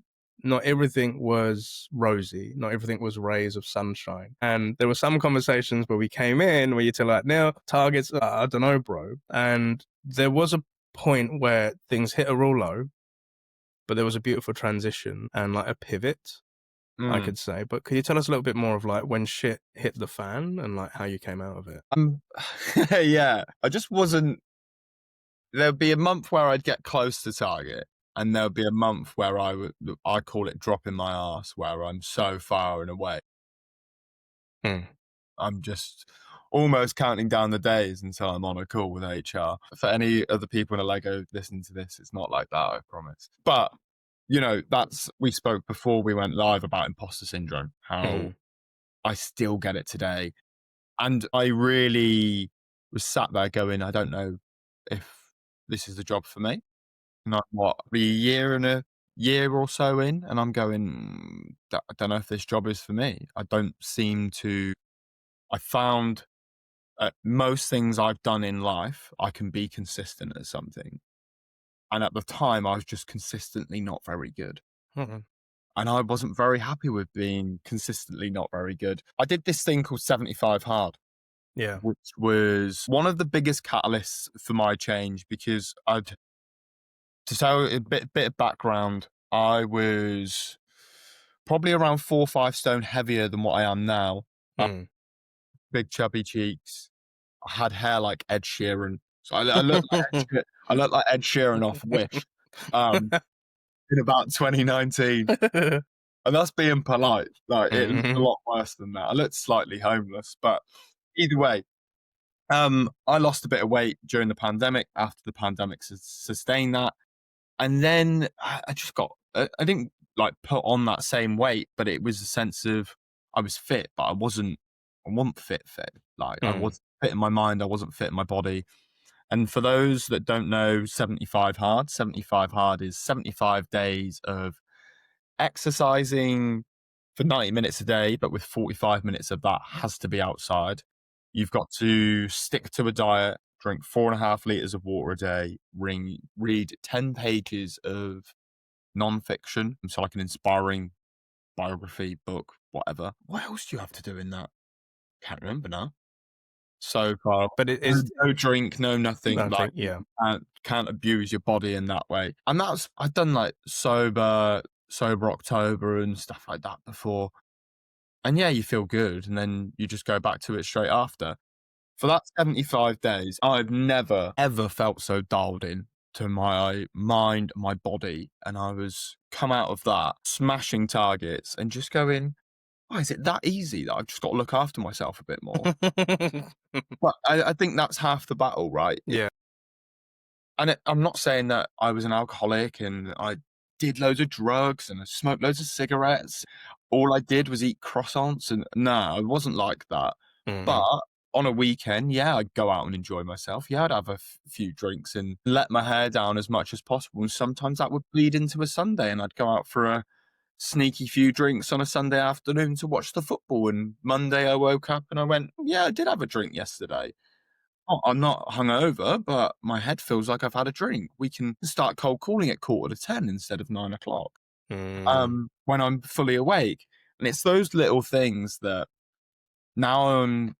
not everything was rosy. Not everything was rays of sunshine. And there were some conversations where we came in where you're like, Neil, targets, I don't know, bro. And there was a point where things hit a real low, but there was a beautiful transition and like a pivot, I could say. But could you tell us a little bit more of like when shit hit the fan and like how you came out of it? Yeah, I just wasn't. There'd be a month where I'd get close to target, and there'd be a month where I call it dropping my ass, where I'm so far and away. Hmm. I'm just almost counting down the days until I'm on a call with HR. For any other people in Allego listening to this, it's not like that, I promise. But, we spoke before we went live about imposter syndrome, how I still get it today. And I really was sat there going, I don't know if this is the job for me. Not a year or so in, and I'm going, I don't know if this job is for me. I don't seem to. I found most things I've done in life, I can be consistent at something. And at the time, I was just consistently not very good. Mhm. And I wasn't very happy with being consistently not very good. I did this thing called 75 hard, Yeah. which was one of the biggest catalysts for my change because to tell a bit of background, I was probably around 4 or 5 stone heavier than what I am now. Uh, Mm. Big chubby cheeks. I had hair like Ed Sheeran. So I looked like I looked like Ed Sheeran off Wish in about 2019. And that's being polite. Like, it looked a Mhm. lot worse than that. I looked slightly homeless, but either way, I lost a bit of weight during the pandemic after the pandemic sustained that. And then I just got, I didn't like put on that same weight, but it was a sense of I was fit, but I wasn't fit. Like, I Mm. wasn't fit in my mind, I wasn't fit in my body. And for those that don't know 75 hard is 75 days of exercising for 90 minutes a day, but with 45 minutes of that has to be outside. You've got to stick to a diet, drink 4.5 liters of water a day, read 10 pages of non-fiction, so like an inspiring biography, book, whatever. What else do you have to do in that? Can't remember now. So far, But it no, is, no drink, no nothing. I Like, think, yeah. can't abuse your body in that way. And that's I've done like sober October and stuff like that before. And yeah, you feel good, and then you just go back to it straight after. For that 75 days, I've never ever felt so dialed in to my mind, my body, and I was come out of that smashing targets and just going, why is it that easy that I've just got to look after myself a bit more? But I think that's half the battle, right? Yeah. I'm not saying that I was an alcoholic and I did loads of drugs and I smoked loads of cigarettes. All I did was eat croissants, and no, I wasn't like that. But Mhm. on a weekend, yeah, I'd go out and enjoy myself. Yeah, I'd have a few drinks and let my hair down as much as possible. And sometimes that would bleed into a Sunday, and I'd go out for a sneaky few drinks on a Sunday afternoon to watch the football. And Monday, I woke up and I went, yeah, I did have a drink yesterday. Oh, I'm not hungover, but my head feels like I've had a drink. We can start cold calling at 10:15 instead of 9 o'clock. Mm. When I'm fully awake. And it's those little things that now I'm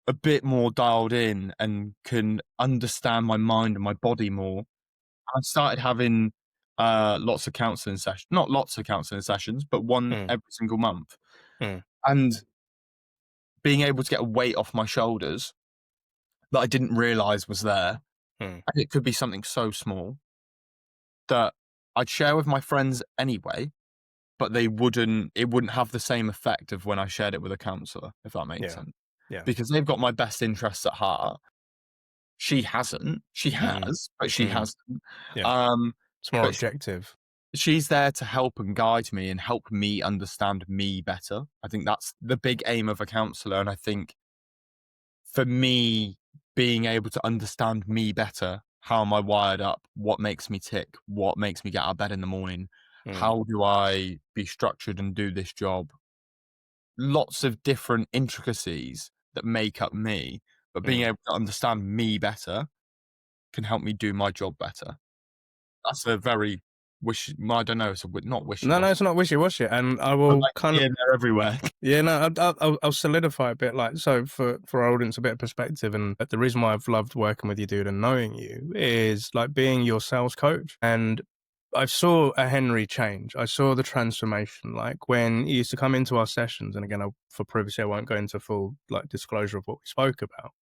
a bit more dialed in and can understand my mind and my body more. I've started having lots of counseling sessions, not lots of counseling sessions, but one Mm. every single month. Mm. And being able to get a weight off my shoulders that I didn't realize was there. Mm. And it could be something so small that I'd share with my friends anyway, but it wouldn't have the same effect of when I shared it with a counselor, if that makes Yeah. sense. Yeah. Because they've got my best interests at heart. She hasn't. She Mm. has, but she Mm. hasn't. Yeah. Um, It's more but objective. she's there to help and guide me and help me understand me better. I think that's the big aim of a counselor. And I think for me, being able to understand me better, how am I wired up? What makes me tick? What makes me get out of bed in the morning? Mm. How do I be structured and do this job? Lots of different intricacies that make up me, but being Mm. able to understand me better can help me do my job better. That's a very I don't know, it's not No, no, wishy-washy, it's not wishy-washy, and I but will like kind of, here, there, everywhere. yeah, no, I'll solidify a bit, like, so for our audience, a bit of perspective, and the reason why I've loved working with you, dude, and knowing you is like being your sales coach, and I saw a Henry change. I saw the transformation, like when he used to come into our sessions, and again, for privacy, I won't go into full like disclosure of what we spoke about,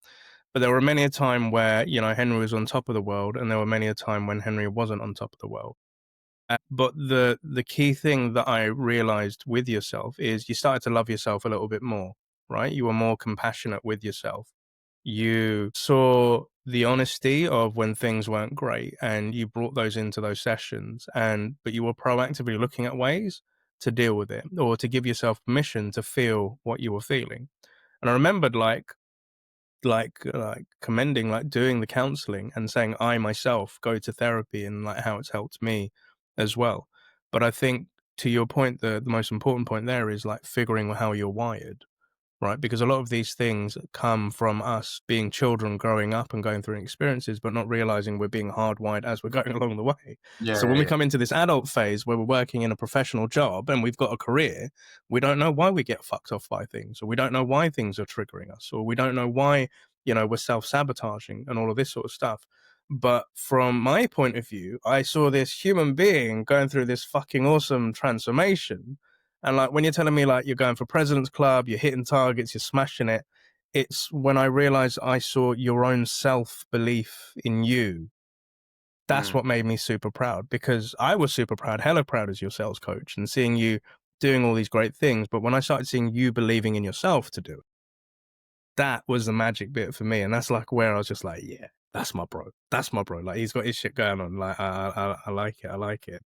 but there were many a time where Henry was on top of the world, and there were many a time when Henry wasn't on top of the world. But the key thing that I realized with yourself is you started to love yourself a little bit more, right? You were more compassionate with yourself. You saw the honesty of when things weren't great, and you brought those into those sessions, but you were proactively looking at ways to deal with it, or to give yourself permission to feel what you were feeling. And I remembered like commending like doing the counseling and saying I myself go to therapy, and like how it's helped me as well. But I think, to your point, the most important point there is like figuring how you're wired, right? Because a lot of these things come from us being children growing up and going through experiences, but not realizing we're being hardwired as we're going along the way. So when we come into this adult phase where we're working in a professional job and we've got a career, we don't know why we get fucked off by things, or we don't know why things are triggering us, or we don't know why, we're self-sabotaging and all of this sort of stuff. But from my point of view, I saw this human being going through this fucking awesome transformation. And like when you're telling me like you're going for President's Club, you're hitting targets, you're smashing it, it's when I realized I saw your own self-belief in you. That's what made me super proud, because I was super proud, hella proud as your sales coach and seeing you doing all these great things. But when I started seeing you believing in yourself to do it, that was the magic bit for me. And that's like where I was just like, yeah, that's my bro. That's my bro. Like he's got his shit going on. Like I like it. I like it.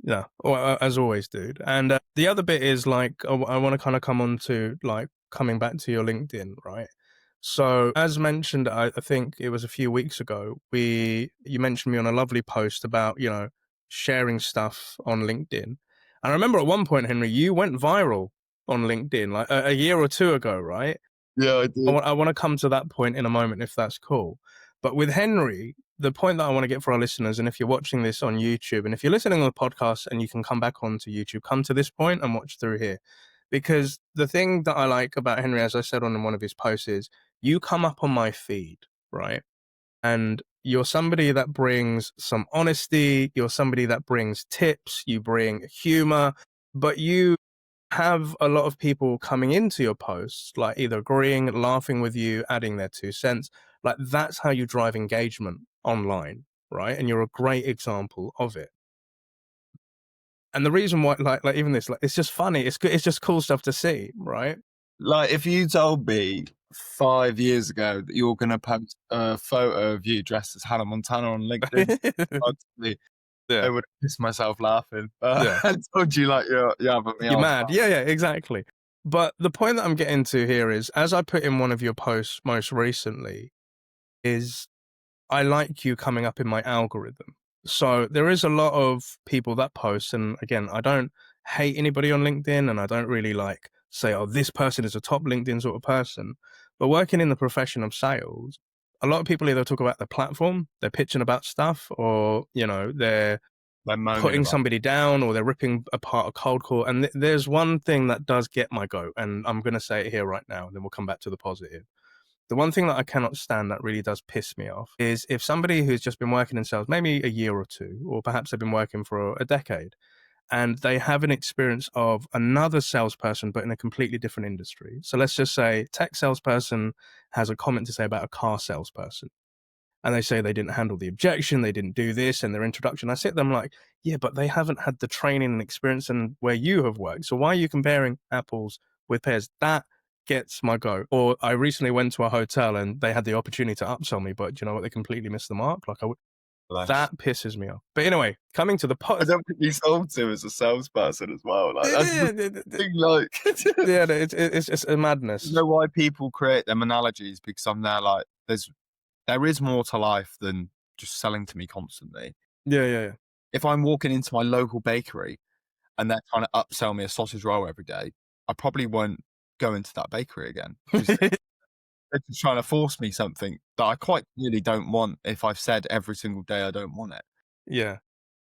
Yeah, well, as always, dude. And the other bit is like, I want to kind of come on to like coming back to your LinkedIn, right? So as mentioned, I think it was a few weeks ago, you mentioned me on a lovely post about, sharing stuff on LinkedIn. And I remember at one point, Henry, you went viral on LinkedIn like a year or two ago, right? Yeah, I did. I want to come to that point in a moment, if that's cool. But with Henry, the point that I want to get for our listeners, and if you're watching this on YouTube, and if you're listening on the podcast and you can come back onto YouTube, come to this point and watch through here. Because the thing that I like about Henry, as I said on one of his posts, is you come up on my feed, right? And you're somebody that brings some honesty, you're somebody that brings tips, you bring humor, but you have a lot of people coming into your posts, like either agreeing, laughing with you, adding their 2 cents. Like that's how you drive engagement online, right? And you're a great example of it. And the reason why, like even this, like it's just funny. It's good. It's just cool stuff to see, right? Like if you told me 5 years ago that you were going to post a photo of you dressed as Hannah Montana on LinkedIn, I would have pissed myself laughing. Yeah. I told you like you're having me You're on. mad. Yeah, exactly. But the point that I'm getting to here is, as I put in one of your posts most recently, is I like you coming up in my algorithm. So there is a lot of people that post, and again, I don't hate anybody on LinkedIn, and I don't really like say, oh, this person is a top LinkedIn sort of person. But working in the profession of sales, a lot of people either talk about the platform, they're pitching about stuff, or they're putting somebody down, or they're ripping apart a cold call. And there's one thing that does get my goat, and I'm going to say it here right now, and then we'll come back to the positive. The one thing that I cannot stand that really does piss me off is if somebody who's just been working in sales, maybe a year or two, or perhaps they've been working for a decade, and they have an experience of another salesperson, but in a completely different industry. So let's just say tech salesperson has a comment to say about a car salesperson. And they say they didn't handle the objection, they didn't do this, and their introduction. I sit them like, yeah, but they haven't had the training and experience and where you have worked. So why are you comparing apples with pears? That gets my goat. Or I recently went to a hotel and they had the opportunity to upsell me, but you know what? They completely missed the mark. Like that pisses me off. But anyway, coming to the I don't think you sold to as a salesperson as well. Like that's the thing, like yeah, it's just a madness. You know why people create them analogies? Because I'm there like there is more to life than just selling to me constantly. Yeah. If I'm walking into my local bakery and they're trying to upsell me a sausage roll every day, I probably won't go into that bakery again. They're just trying to force me something that I quite clearly don't want if I've said every single day I don't want it. Yeah.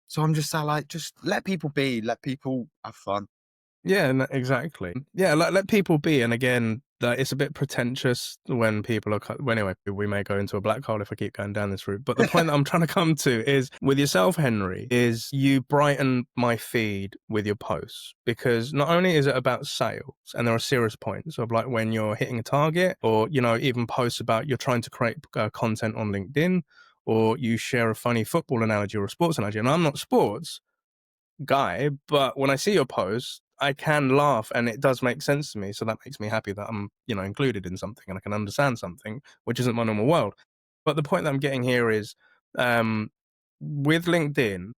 So I'm just like, just let people be, let people have fun. Yeah, exactly. Yeah, let people be. And again, it's a bit pretentious when people are. Anyway, we may go into a black hole if I keep going down this route. But the point that I'm trying to come to is with yourself, Henry, is you brighten my feed with your posts, because not only is it about sales, and there are serious points of like when you're hitting a target, or even posts about you're trying to create content on LinkedIn, or you share a funny football analogy or a sports analogy. And I'm not sports guy, but when I see your posts, I can laugh and it does make sense to me. So that makes me happy that I'm, included in something and I can understand something, which isn't my normal world. But the point that I'm getting here is with LinkedIn,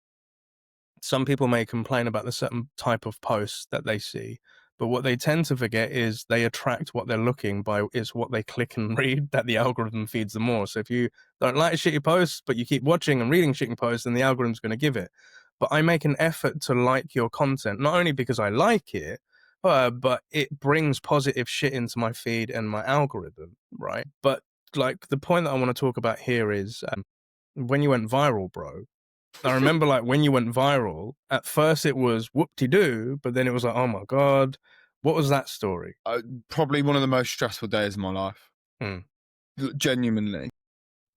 some people may complain about the certain type of posts that they see, but what they tend to forget is they attract what they're looking by. It's what they click and read that the algorithm feeds them more. So if you don't like shitty posts, but you keep watching and reading shitty posts, then the algorithm's going to give it. But I make an effort to like your content, not only because I like it, but it brings positive shit into my feed and my algorithm, right? But like the point that I want to talk about here is when you went viral, bro. I remember like when you went viral, at first it was whoop-de-doo, but then it was like, oh my God, what was that story? Probably one of the most stressful days of my life. Mm. Genuinely.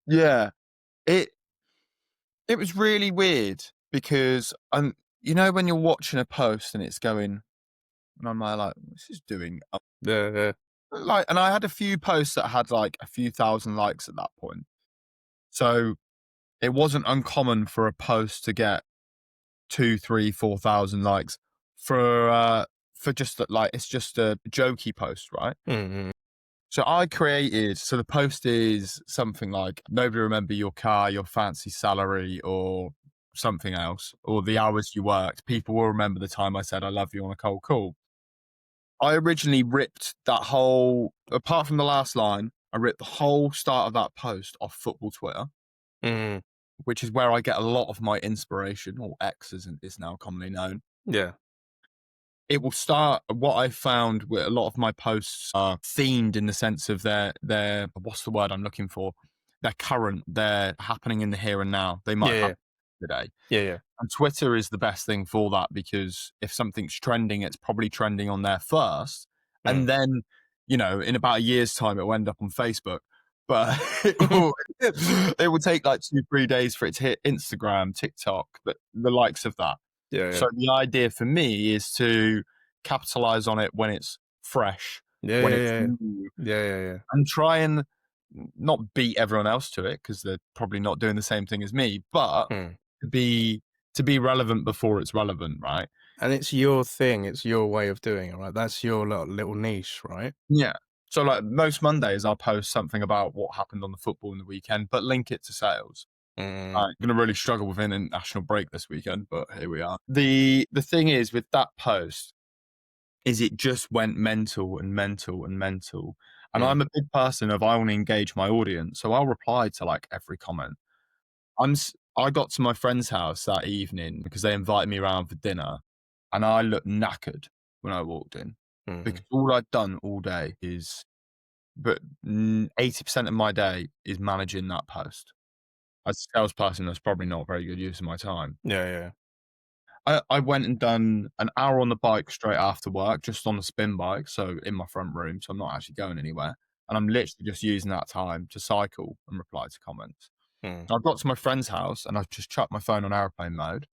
Yeah. It was really weird because you know when you're watching a post and it's going, and I'm like, this is doing Yeah. like, and I had a few posts that had like a few thousand likes at that point. So it wasn't uncommon for a post to get 2, 3, 4,000 likes for just like, it's just a jokey post, right? Mm-hmm. So so the post is something like, nobody remember your car, your fancy salary, or something else, or the hours you worked. People will remember the time I said, I love you on a cold call. I originally ripped that whole, apart from the last line, I ripped the whole start of that post off football Twitter, Mm-hmm. which is where I get a lot of my inspiration, or X as it is now commonly known. Yeah. It will start, what I found with a lot of my posts are themed in the sense of their, what's the word I'm looking for? They're current, they're happening in the here and now. They might Yeah. happen today. Yeah. And Twitter is the best thing for that, because if something's trending, it's probably trending on there first. And then, in about a year's time, it will end up on Facebook. But it will take like 2-3 days for it to hit Instagram, TikTok, the likes of that. Yeah. So the idea for me is to capitalize on it when it's fresh, when it's Yeah. new, Yeah. and try and not beat everyone else to it, because they're probably not doing the same thing as me, but to be relevant before it's relevant, right? And it's your thing. It's your way of doing it, right? That's your little niche, right? Yeah. So like most Mondays, I'll post something about what happened on the football in the weekend, but link it to sales. I'm going to really struggle with an international break this weekend, but here we are. The thing is with that post is it just went mental and mental and mental. And I'm a big person of, I want to engage my audience. So I'll reply to like every comment. I got to my friend's house that evening because they invited me around for dinner, and I looked knackered when I walked in, because all I'd done all day is, but 80% of my day is managing that post. As a salesperson, that's probably not very good use of my time. Yeah. I went and done an hour on the bike straight after work, just on the spin bike, so in my front room, so I'm not actually going anywhere. And I'm literally just using that time to cycle and reply to comments. I got to my friend's house and I just chucked my phone on airplane mode.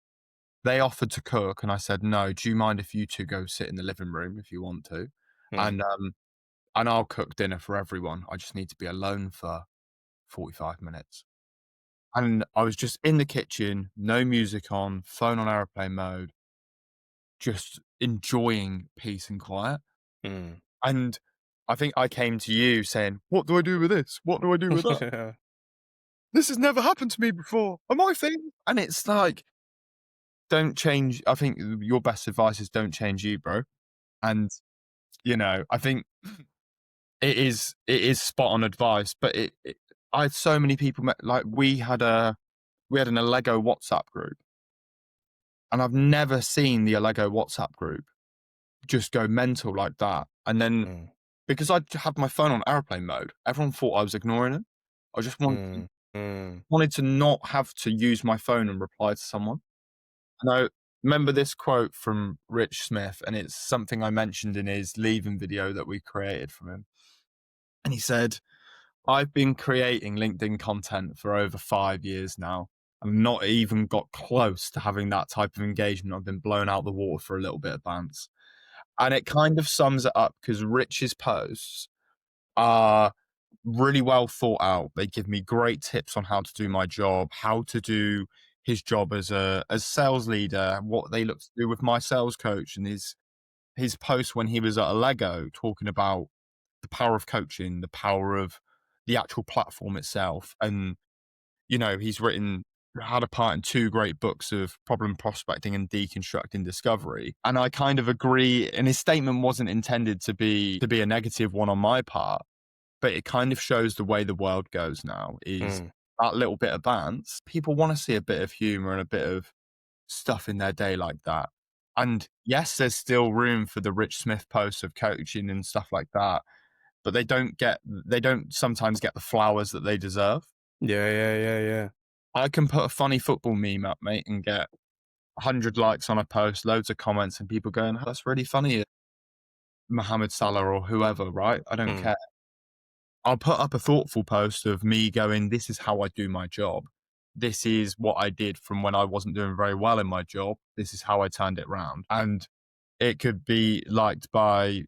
They offered to cook, and I said, no, do you mind if you two go sit in the living room if you want to? And I'll cook dinner for everyone. I just need to be alone for 45 minutes. And I was just in the kitchen, no music on, phone on airplane mode, just enjoying peace and quiet. And I think I came to you saying, what do I do with this? What do I do with that? This has never happened to me before. Am I thinking? And it's like, don't change. I think your best advice is don't change you, bro. And, I think it is spot on advice, but I had so many people like we had an Allego WhatsApp group, and I've never seen the Allego WhatsApp group just go mental like that. And then because I had my phone on airplane mode, everyone thought I was ignoring it. I just wanted to not have to use my phone and reply to someone. And I remember this quote from Rich Smith, and it's something I mentioned in his leaving video that we created from him. And he said, I've been creating LinkedIn content for over 5 years now. I've not even got close to having that type of engagement. I've been blown out the water for a little bit of bounce. And it kind of sums it up, because Rich's posts are really well thought out. They give me great tips on how to do my job, how to do his job as sales leader, what they look to do with my sales coach, and his post when he was at Allego talking about the power of coaching, the power of the actual platform itself. And, he's had a part in 2 great books of problem prospecting and deconstructing discovery. And I kind of agree. And his statement wasn't intended to be a negative one on my part, but it kind of shows the way the world goes now is that little bit of bants. People want to see a bit of humor and a bit of stuff in their day like that. And yes, there's still room for the Rich Smith posts of coaching and stuff like that, but they don't sometimes get the flowers that they deserve. Yeah. I can put a funny football meme up, mate, and get 100 likes on a post, loads of comments, and people going, "Oh, that's really funny, Mohamed Salah or whoever," right? I don't Mm, care. I'll put up a thoughtful post of me going, "This is how I do my job. This is what I did from when I wasn't doing very well in my job. This is how I turned it around." And it could be liked by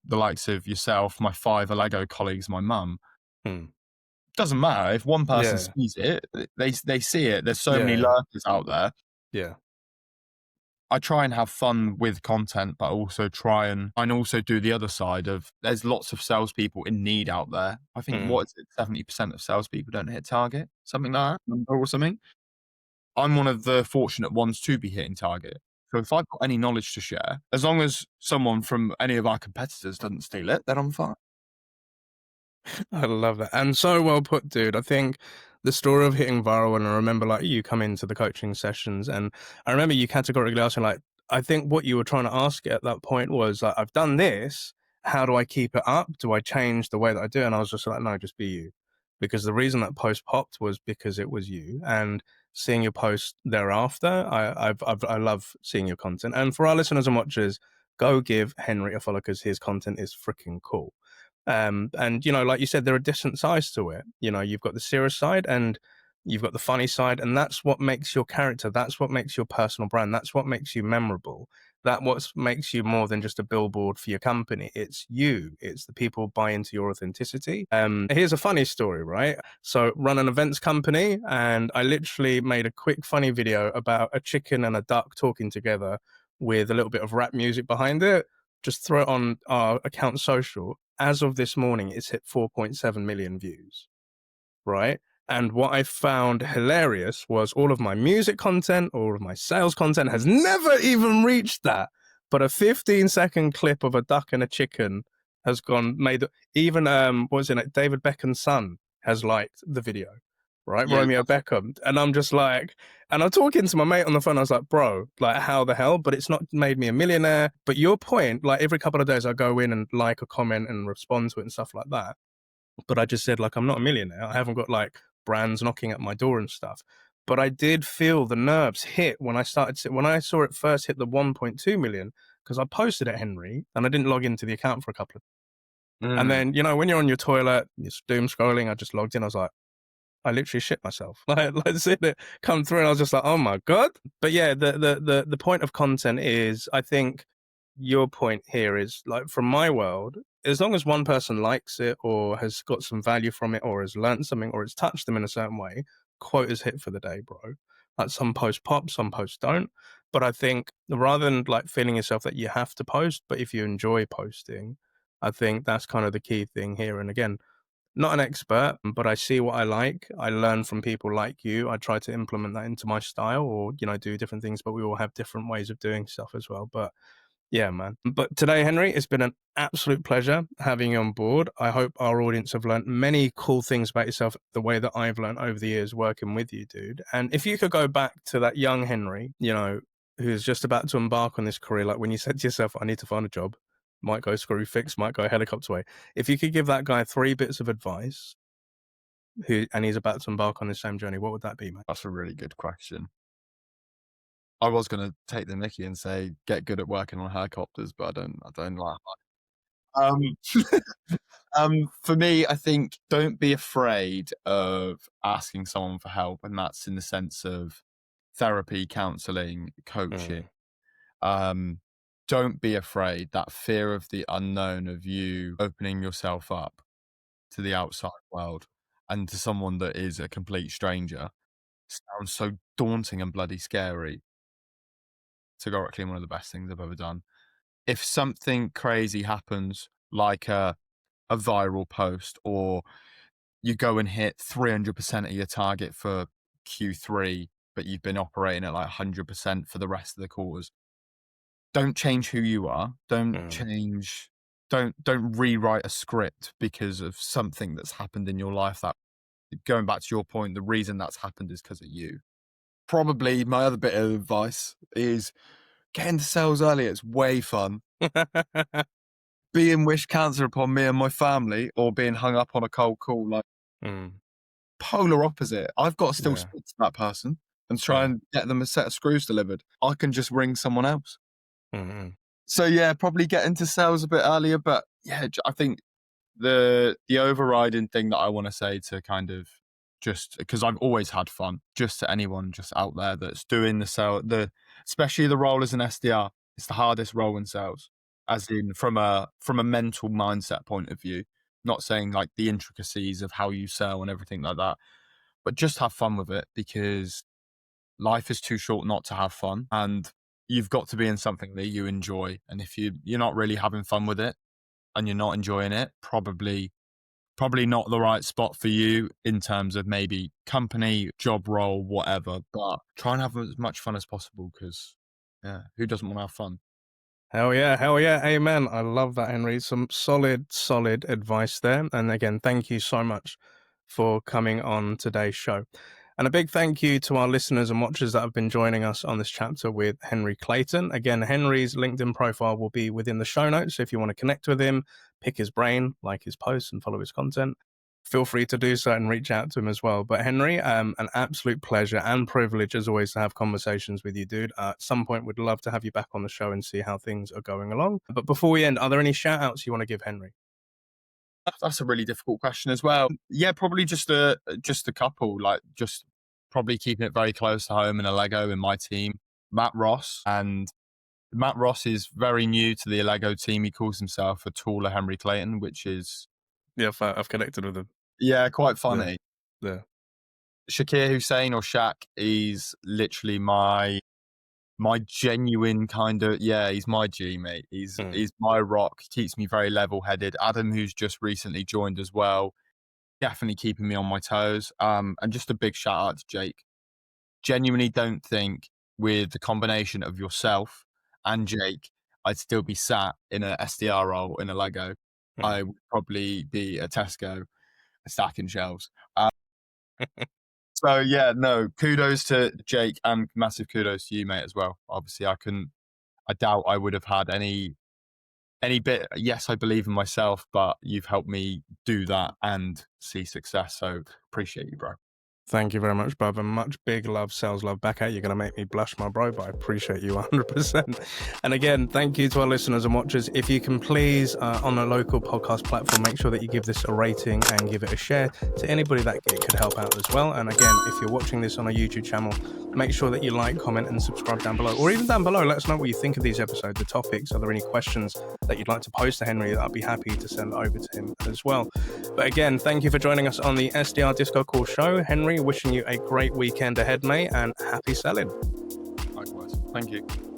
the likes of yourself, my 5 Allego colleagues, my mum. mm. Doesn't matter if one person Yeah, sees it, they see it. There's so many yeah, lurkers out there. yeah. I try and have fun with content, but also try and also do the other side of there's lots of salespeople in need out there. I think Mm. what is it, 70% of salespeople don't hit target, something like that, number or something. I'm one of the fortunate ones to be hitting target. So if I've got any knowledge to share, as long as someone from any of our competitors doesn't steal it, then I'm fine. I love that. And so well put, dude. I think the story of hitting viral, and I remember like you come into the coaching sessions, and I remember you categorically asking, like, I think what you were trying to ask at that point was like, I've done this. How do I keep it up? Do I change the way that I do? And I was just like, no, just be you. Because the reason that post popped was because it was you. And seeing your post thereafter, I love seeing your content. And for our listeners and watchers, go give Henry a follow because his content is freaking cool. And like you said, there are different sides to it. You've got the serious side and you've got the funny side, and that's what makes your character. That's what makes your personal brand. That's what makes you memorable. That what makes you more than just a billboard for your company. It's you. It's the people buy into your authenticity. Here's a funny story, right? So run an events company, and I literally made a quick funny video about a chicken and a duck talking together with a little bit of rap music behind it. Just throw it on our account social. As of this morning, it's hit 4.7 million views, right? And what I found hilarious was all of my music content, all of my sales content has never even reached that. But a 15-second clip of a duck and a chicken has made even what was it? David Beckham's son has liked the video, right? Yeah, Romeo Beckham. And I'm just like, and I'm talking to my mate on the phone. I was like, bro, like, how the hell? But it's not made me a millionaire. But your point, like, every couple of days I go in and like a comment and respond to it and stuff like that. But I just said, like, I'm not a millionaire. I haven't got like brands knocking at my door and stuff. But I did feel the nerves hit when I when I saw it first hit the 1.2 million, because I posted it, Henry, and I didn't log into the account for a couple of. And mm, then, when you're on your toilet, you're doom scrolling, I just logged in. I was like, I literally shit myself. Like seeing it come through, and I was just like, oh my God. But yeah, the point of content is, I think your point here is, like, from my world, as long as one person likes it or has got some value from it or has learned something or it's touched them in a certain way, quota's hit for the day, bro. Like, some posts pop, some posts don't. But I think rather than like feeling yourself that you have to post, but if you enjoy posting, I think that's kind of the key thing here. And again, not an expert, but I see what I like. I learn from people like you. I try to implement that into my style or, do different things, but we all have different ways of doing stuff as well. But yeah, man. But today, Henry, it's been an absolute pleasure having you on board. I hope our audience have learned many cool things about yourself, the way that I've learned over the years working with you, dude. And if you could go back to that young Henry, who's just about to embark on this career, like when you said to yourself, I need to find a job, might go Screwfix, might go helicopter way. If you could give that guy 3 bits of advice, and he's about to embark on the same journey, what would that be, mate? that's a really good question. I was going to take the Mickey and say, get good at working on helicopters, but I don't like that. For me, I think don't be afraid of asking someone for help. And that's in the sense of therapy, counseling, coaching. Mm, Don't be afraid. That fear of the unknown, of you opening yourself up to the outside world and to someone that is a complete stranger sounds so daunting and bloody scary. Categorically one of the best things I've ever done. If something crazy happens, like a viral post, or you go and hit 300% of your target for Q3, but you've been operating at like 100% for the rest of the quarters, don't change who you are. mm, Don't rewrite a script because of something that's happened in your life. That, going back to your point, the reason that's happened is because of you. Probably my other bit of advice is Get into sales early. It's way fun. Being wished cancer upon me and my family, or being hung up on a cold call, like polar opposite. I've got to still speak to that person and try and get them a set of screws delivered. I can just ring someone else. So yeah, probably get into sales a bit earlier. But yeah, I think the overriding thing that I want to say to kind of, just because I've always had fun, just to anyone just out there that's doing the sale, especially the role as an SDR, it's the hardest role in sales, as in from a mental mindset point of view. Not saying like the intricacies of how you sell and everything like that, but just have fun with it, because life is too short not to have fun, and you've got to be in something that you enjoy. And if you're not really having fun with it and you're not enjoying it, probably not the right spot for you in terms of maybe company, job role, whatever. But try and have as much fun as possible, because who doesn't want to have fun? Hell yeah, amen. I love that, Henry. Some solid advice there. And again, thank you so much for coming on today's show. And a big thank you to our listeners and watchers that have been joining us on this chapter with Henry Clayton. Again, Henry's LinkedIn profile will be within the show notes. So if you want to connect with him, pick his brain, like his posts, and follow his content, feel free to do so and reach out to him as well. But Henry, an absolute pleasure and privilege as always to have conversations with you, dude. At some point, we'd love to have you back on the show and see how things are going along. But before we end, are there any shout outs you want to give Henry? That's a really difficult question as well. Yeah, probably just a couple, like just probably keeping it very close to home in Allego in my team, Matt Ross. And Matt Ross is very new to the Allego team. He calls himself a taller Henry Clayton, which is... Yeah, I've connected with him. Yeah, quite funny. Yeah. Shakir Hussein, or Shaq, he's literally my genuine kind of, he's my G, mate. He's my rock. He keeps me very level-headed. Adam, who's just recently joined as well, definitely keeping me on my toes. And just a big shout out to Jake. Genuinely don't think with the combination of yourself and Jake, I'd still be sat in a SDR role in Allego. I would probably be at Tesco stacking shelves. So yeah, no, kudos to Jake, and massive kudos to you, mate, as well. Obviously, I doubt I would have had any bit. Yes, I believe in myself, but you've helped me do that and see success. So appreciate you, bro. Thank you very much, brother. Much big love, sales love back at you. You're going to make me blush, my bro, but I appreciate you 100%. And again, thank you to our listeners and watchers. If you can please, on a local podcast platform, make sure that you give this a rating and give it a share to anybody that it could help out as well. And again, if you're watching this on a YouTube channel, make sure that you like, comment, and subscribe down below. Or even down below, let us know what you think of these episodes, the topics. Are there any questions that you'd like to pose to Henry? I'd be happy to send over to him as well. But again, thank you for joining us on the SDR DiscoCall Show. Henry, wishing you a great weekend ahead, mate, and happy selling. Likewise. Thank you.